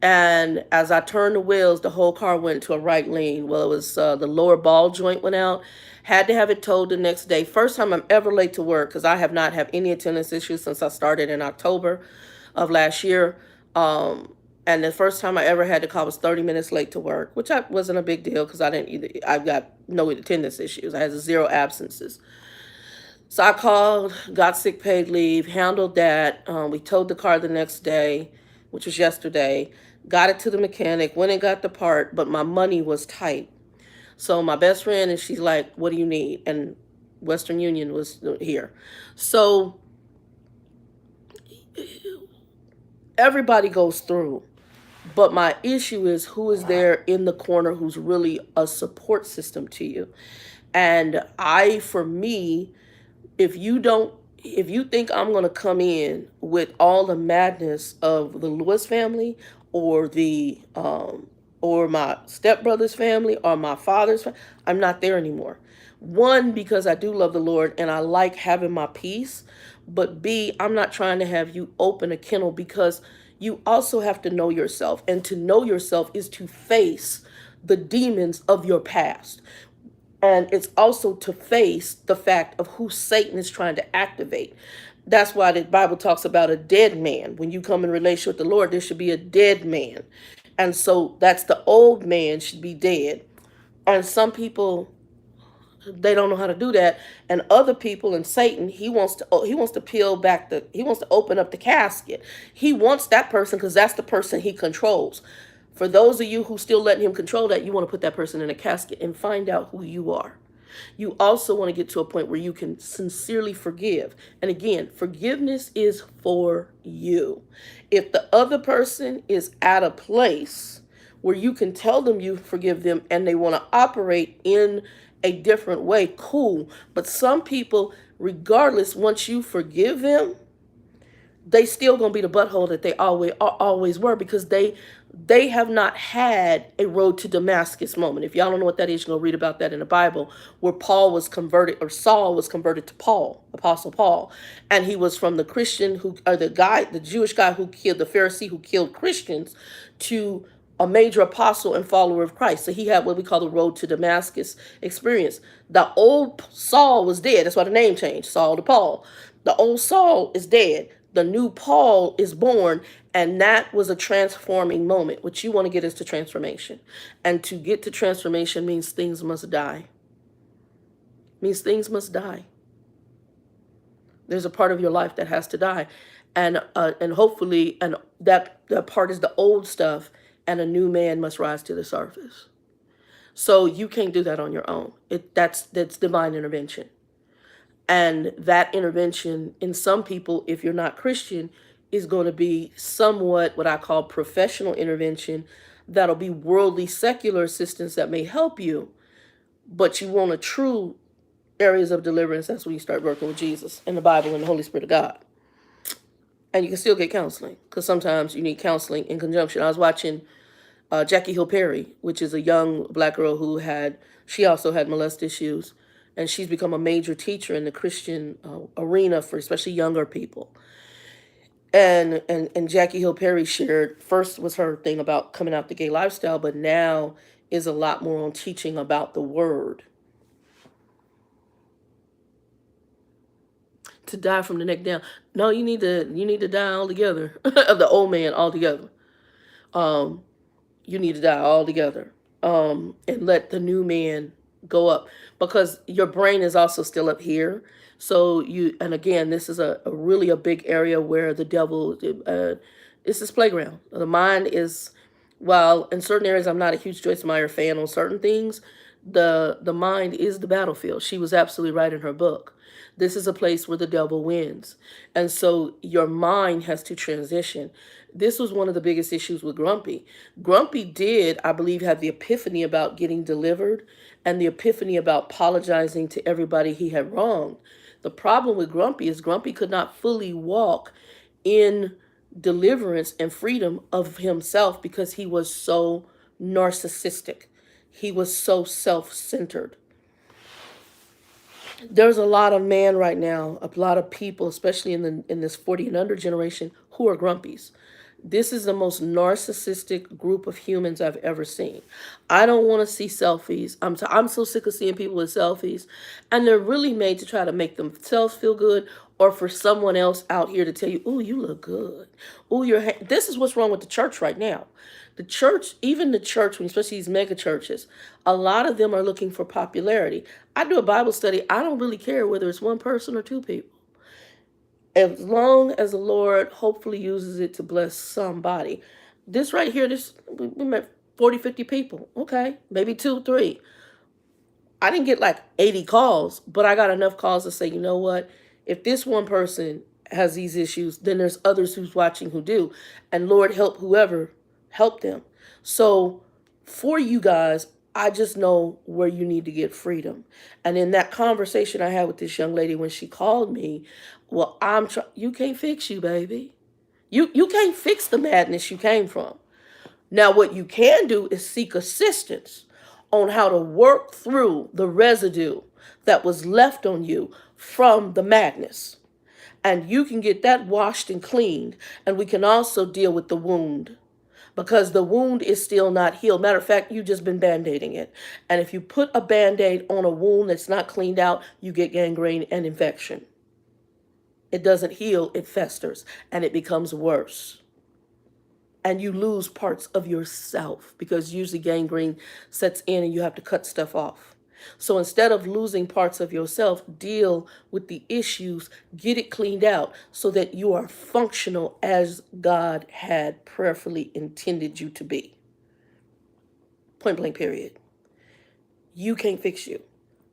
And as I turned the wheels, the whole car went into a right lane. Well, it was the lower ball joint went out. Had to have it towed the next day. First time I'm ever late to work because I have not had any attendance issues since I started in October of last year. And the first time I ever had to call was 30 minutes late to work, which wasn't a big deal because I've got no attendance issues. I had 0 absences. So I called, got sick paid leave, handled that. We towed the car the next day, which was yesterday. Got it to the mechanic, went and got the part, but my money was tight. So my best friend, and she's like, what do you need? And Western Union was here. So everybody goes through. But my issue is who is there in the corner who's really a support system to you. And for me, if you think I'm going to come in with all the madness of the Lewis family or or my stepbrother's family or my father's family, I'm not there anymore. One, because I do love the Lord and I like having my peace. But B, I'm not trying to have you open a kennel because you also have to know yourself. And to know yourself is to face the demons of your past. And it's also to face the fact of who Satan is trying to activate. That's why the Bible talks about a dead man. When you come in relation with the Lord, there should be a dead man. And so that's the old man should be dead. And some people, they don't know how to do that. And other people, and Satan, he wants to he wants to open up the casket. He wants that person because that's the person he controls. For those of you who still letting him control that, you want to put that person in a casket and find out who you are. You also want to get to a point where you can sincerely forgive. And again, forgiveness is for you. If the other person is at a place where you can tell them you forgive them and they want to operate in a different way, cool. But some people, regardless, once you forgive them, they still gonna be the butthole that they always were because they have not had a road to Damascus moment. If y'all don't know what that is, you're gonna read about that in the Bible, where Paul was converted, or Saul was converted to Paul, Apostle Paul, and he was from the Christian the Jewish guy who killed the Pharisee who killed Christians, to a major apostle and follower of Christ. So he had what we call the road to Damascus experience. The old Saul was dead. That's why the name changed, Saul to Paul. The old Saul is dead. The new Paul is born, and that was a transforming moment. What you want to get is to transformation. And to get to transformation means things must die. Means things must die. There's a part of your life that has to die. And hopefully, and that part is the old stuff, and a new man must rise to the surface. So you can't do that on your own. That's divine intervention. And that intervention in some people, if you're not Christian, is going to be somewhat what I call professional intervention. That'll be worldly secular assistance that may help you, but you want a true areas of deliverance. That's when you start working with Jesus and the Bible and the Holy Spirit of God. And you can still get counseling, because sometimes you need counseling in conjunction. I was watching Jackie Hill Perry, which is a young black girl she also had molest issues, and she's become a major teacher in the Christian arena for especially younger people. And Jackie Hill Perry shared, first was her thing about coming out the gay lifestyle, but now is a lot more on teaching about the word. To die from the neck down. No, you need to die altogether. Of the old man altogether. You need to die altogether. And let the new man go up, because your brain is also still up here. So and again, this is a really a big area where the devil, it's his playground. The mind is, while in certain areas I'm not a huge Joyce Meyer fan on certain things, the mind is the battlefield. She was absolutely right in her book. This is a place where the devil wins. And so your mind has to transition. This was one of the biggest issues with Grumpy. Grumpy did, I believe, have the epiphany about getting delivered and the epiphany about apologizing to everybody he had wronged. The problem with Grumpy is Grumpy could not fully walk in deliverance and freedom of himself because he was so narcissistic. He was so self-centered. There's a lot of men right now, a lot of people, especially in this 40 and under generation, who are grumpies. This is the most narcissistic group of humans I've ever seen. I don't want to see selfies. I'm so sick of seeing people with selfies. And they're really made to try to make themselves feel good, or for someone else out here to tell you, oh, you look good. Oh, this is what's wrong with the church right now. The church, even the church, especially these mega churches, a lot of them are looking for popularity. I do a Bible study. I don't really care whether it's one person or two people. As long as the Lord hopefully uses it to bless somebody. This right here, we met 40, 50 people. Okay, maybe 2, 3. I didn't get like 80 calls, but I got enough calls to say, you know what? If this one person has these issues, then there's others who's watching who do. And Lord, help whoever, help them. So for you guys, I just know where you need to get freedom. And in that conversation I had with this young lady when she called me, well, you can't fix you, baby. You can't fix the madness you came from. Now, what you can do is seek assistance on how to work through the residue that was left on you from the madness. And you can get that washed and cleaned. And we can also deal with the wound, because the wound is still not healed. Matter of fact, you've just been band-aiding it. And if you put a band-aid on a wound that's not cleaned out, you get gangrene and infection. It doesn't heal, it festers, and it becomes worse. And you lose parts of yourself, because usually gangrene sets in and you have to cut stuff off. So instead of losing parts of yourself, deal with the issues, get it cleaned out so that you are functional as God had prayerfully intended you to be. Point blank, period. You can't fix you.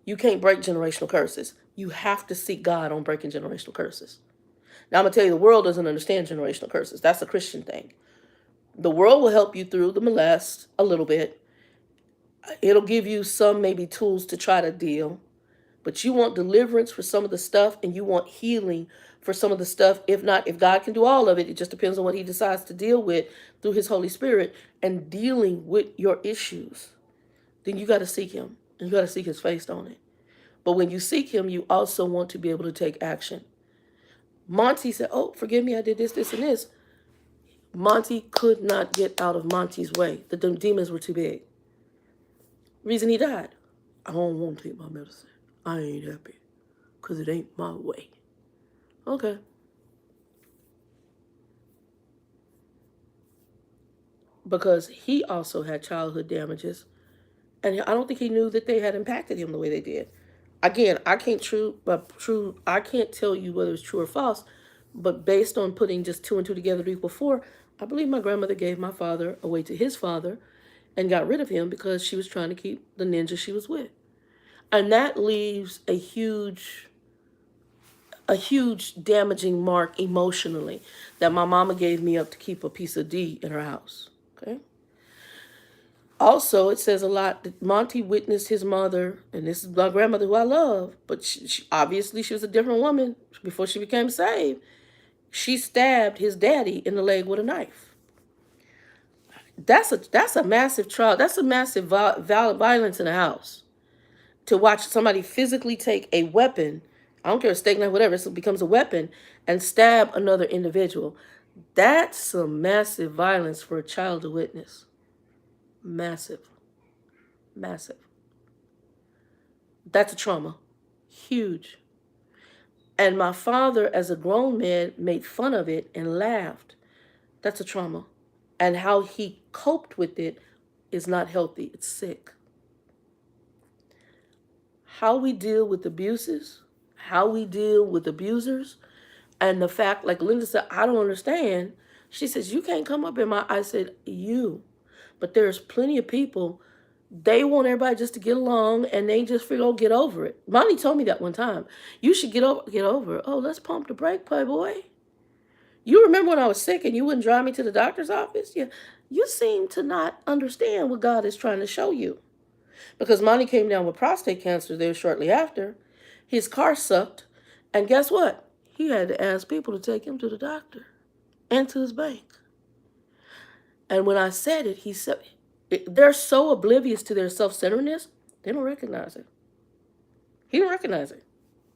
You can't break generational curses. You have to seek God on breaking generational curses. Now, I'm going to tell you, the world doesn't understand generational curses. That's a Christian thing. The world will help you through the molest a little bit. It'll give you some maybe tools to try to deal. But you want deliverance for some of the stuff, and you want healing for some of the stuff. If not, if God can do all of it, it just depends on what he decides to deal with through his Holy Spirit and dealing with your issues. Then you got to seek him, and you got to seek his face on it. But when you seek him, you also want to be able to take action. Monty said, oh, forgive me, I did this, this, and this. Monty could not get out of Monty's way. The demons were too big. Reason he died. I don't want to take my medicine. I ain't happy. Because it ain't my way. Okay. Because he also had childhood damages. And I don't think he knew that they had impacted him the way they did. Again, I can't I can't tell you whether it's true or false, but based on putting just two and two together to equal four, I believe my grandmother gave my father away to his father and got rid of him because she was trying to keep the ninja she was with. And that leaves a huge damaging mark emotionally that my mama gave me up to keep a piece of D in her house. Okay. Also, it says a lot that Monty witnessed his mother, and this is my grandmother who I love, but obviously she was a different woman before she became saved. She stabbed his daddy in the leg with a knife. That's a massive trial. That's a massive violence in the house. To watch somebody physically take a weapon, I don't care, a steak knife, whatever, it becomes a weapon, and stab another individual. That's some massive violence for a child to witness. Massive. Massive. That's a trauma. Huge. And my father, as a grown man, made fun of it and laughed. That's a trauma. And how he coped with it is not healthy. It's sick. How we deal with abuses, how we deal with abusers, and the fact, like Linda said, I don't understand. She says, you can't come up in my... I said, you. But there's plenty of people, they want everybody just to get along, and they just figure, oh, get over it. Monty told me that one time. You should get over it. Oh, let's pump the brake, playboy. You remember when I was sick and you wouldn't drive me to the doctor's office? Yeah. You seem to not understand what God is trying to show you. Because Monty came down with prostate cancer there shortly after. His car sucked. And guess what? He had to ask people to take him to the doctor and to his bank. And when I said it, he said, they're so oblivious to their self-centeredness, they don't recognize it. He didn't recognize it.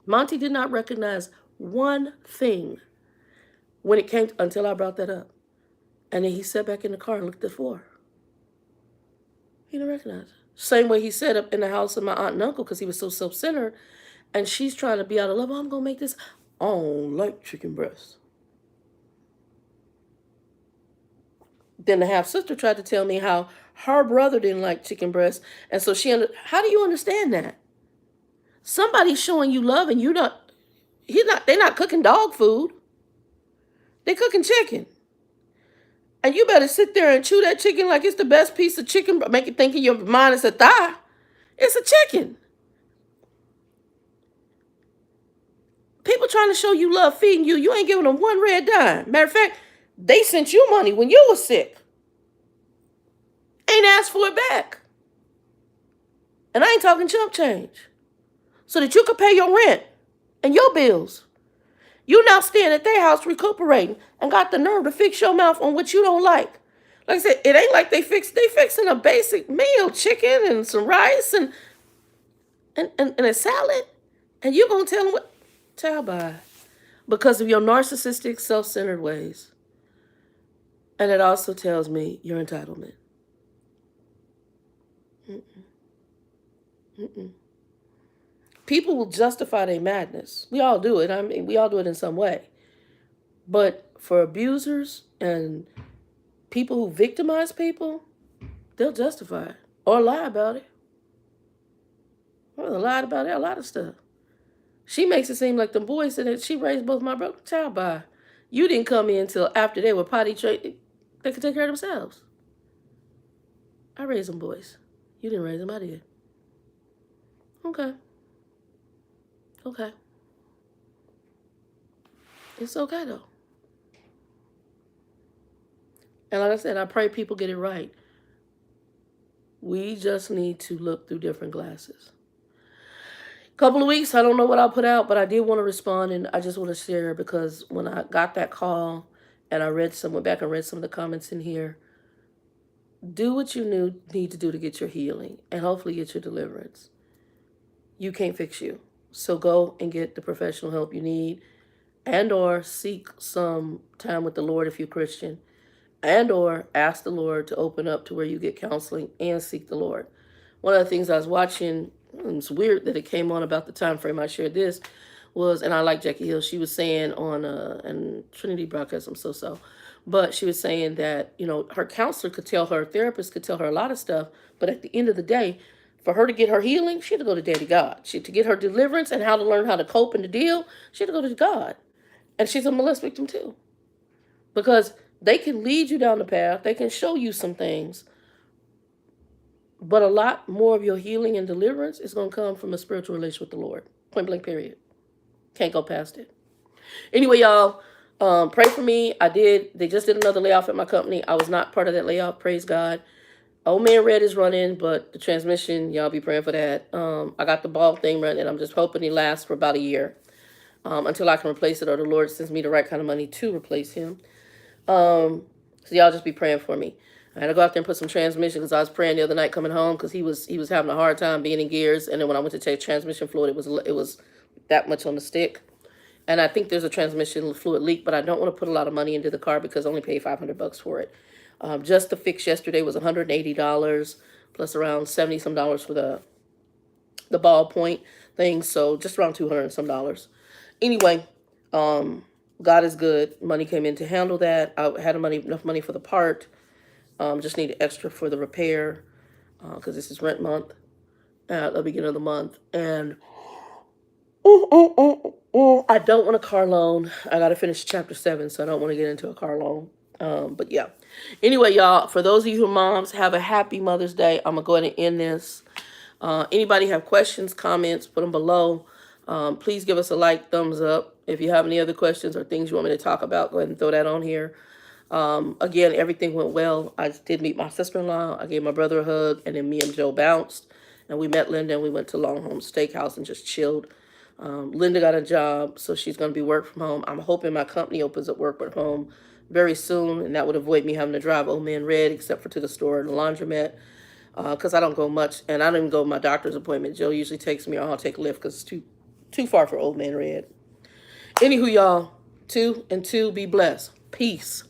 Monty did not recognize one thing when it came until I brought that up. And then he sat back in the car and looked at the floor. He didn't recognize it. Same way he sat up in the house of my aunt and uncle because he was so self-centered. And she's trying to be out of love. Oh, I'm going to make this. I don't like chicken breasts. Then the half-sister tried to tell me how her brother didn't like chicken breasts. And so how do you understand that? Somebody's showing you love and they're not cooking dog food. They're cooking chicken. And you better sit there and chew that chicken like it's the best piece of chicken. Make it think in your mind it's a thigh. It's a chicken. People trying to show you love, feeding you. You ain't giving them one red dime. Matter of fact, they sent you money when you were sick. Ain't asked for it back. And I ain't talking chump change. So that you could pay your rent and your bills. You now staying at their house recuperating and got the nerve to fix your mouth on what you don't like. Like I said, it ain't like they fixing a basic meal, chicken and some rice and a salad. And you gonna tell them what? Child, bye. Because of your narcissistic, self-centered ways. And it also tells me your entitlement. People will justify their madness. We all do it. I mean, we all do it in some way. But for abusers and people who victimize people, they'll justify it or lie about it. Well, they lied about it, a lot of stuff. She makes it seem like the boys said that she raised both my brothers. Child, bye. You didn't come in until after they were potty trained. They could take care of themselves. I raised them boys. You didn't raise them, I did. Okay. Okay. It's okay, though. And like I said, I pray people get it right. We just need to look through different glasses. Couple of weeks, I don't know what I'll put out, but I did want to respond, and I just want to share because when I got that call and I went back and read some of the comments in here, do what you need to do to get your healing and hopefully get your deliverance. You can't fix you. So go and get the professional help you need and or seek some time with the Lord if you're Christian and or ask the Lord to open up to where you get counseling and seek the Lord. One of the things I was watching, and it's weird that it came on about the time frame I shared this, was, and I like Jackie Hill, she was saying on and Trinity broadcast, I'm so, but she was saying that, her counselor could tell her, therapist could tell her a lot of stuff, but at the end of the day, for her to get her healing, she had to go to Daddy God. To get her deliverance and how to learn how to cope and to deal, she had to go to God. And she's a molest victim too. Because they can lead you down the path, they can show you some things, but a lot more of your healing and deliverance is going to come from a spiritual relationship with the Lord. Point blank, period. Can't go past it. Anyway, y'all, pray for me. They just did another layoff at my company. I was not part of that layoff. Praise God. Old Man Red is running, but the transmission, y'all be praying for that. I got the ball thing running. I'm just hoping he lasts for about a year until I can replace it or the Lord sends me the right kind of money to replace him. So y'all just be praying for me. I had to go out there and put some transmission because I was praying the other night coming home because he was having a hard time being in gears. And then when I went to check transmission fluid, it was that much on the stick. And I think there's a transmission fluid leak, but I don't want to put a lot of money into the car because I only paid $500 for it. Just the fix yesterday was $180 plus around 70 some dollars for the ballpoint thing. So just around 200 and some dollars. Anyway, God is good. Money came in to handle that. I had enough money for the part. Just needed extra for the repair because this is rent month at the beginning of the month. And I don't want a car loan. I got to finish chapter 7, so I don't want to get into a car loan. But yeah. Anyway, y'all, for those of you who are moms, have a happy Mother's Day. I'm going to go ahead and end this. Anybody have questions, comments, put them below. Please give us a like, thumbs up. If you have any other questions or things you want me to talk about, go ahead and throw that on here. Again, everything went well. I did meet my sister-in-law. I gave my brother a hug, and then me and Joe bounced. And we met Linda, and we went to Longhorn Steakhouse and just chilled. Linda got a job, so she's going to be work from home. I'm hoping my company opens up work from home very soon, and that would avoid me having to drive Old Man Red, except for to the store and the laundromat, because I don't go much, and I don't even go to my doctor's appointment. Joe usually takes me, or I'll take a Lyft because it's too far for Old Man Red. Anywho, y'all, 2 and 2, be blessed. Peace.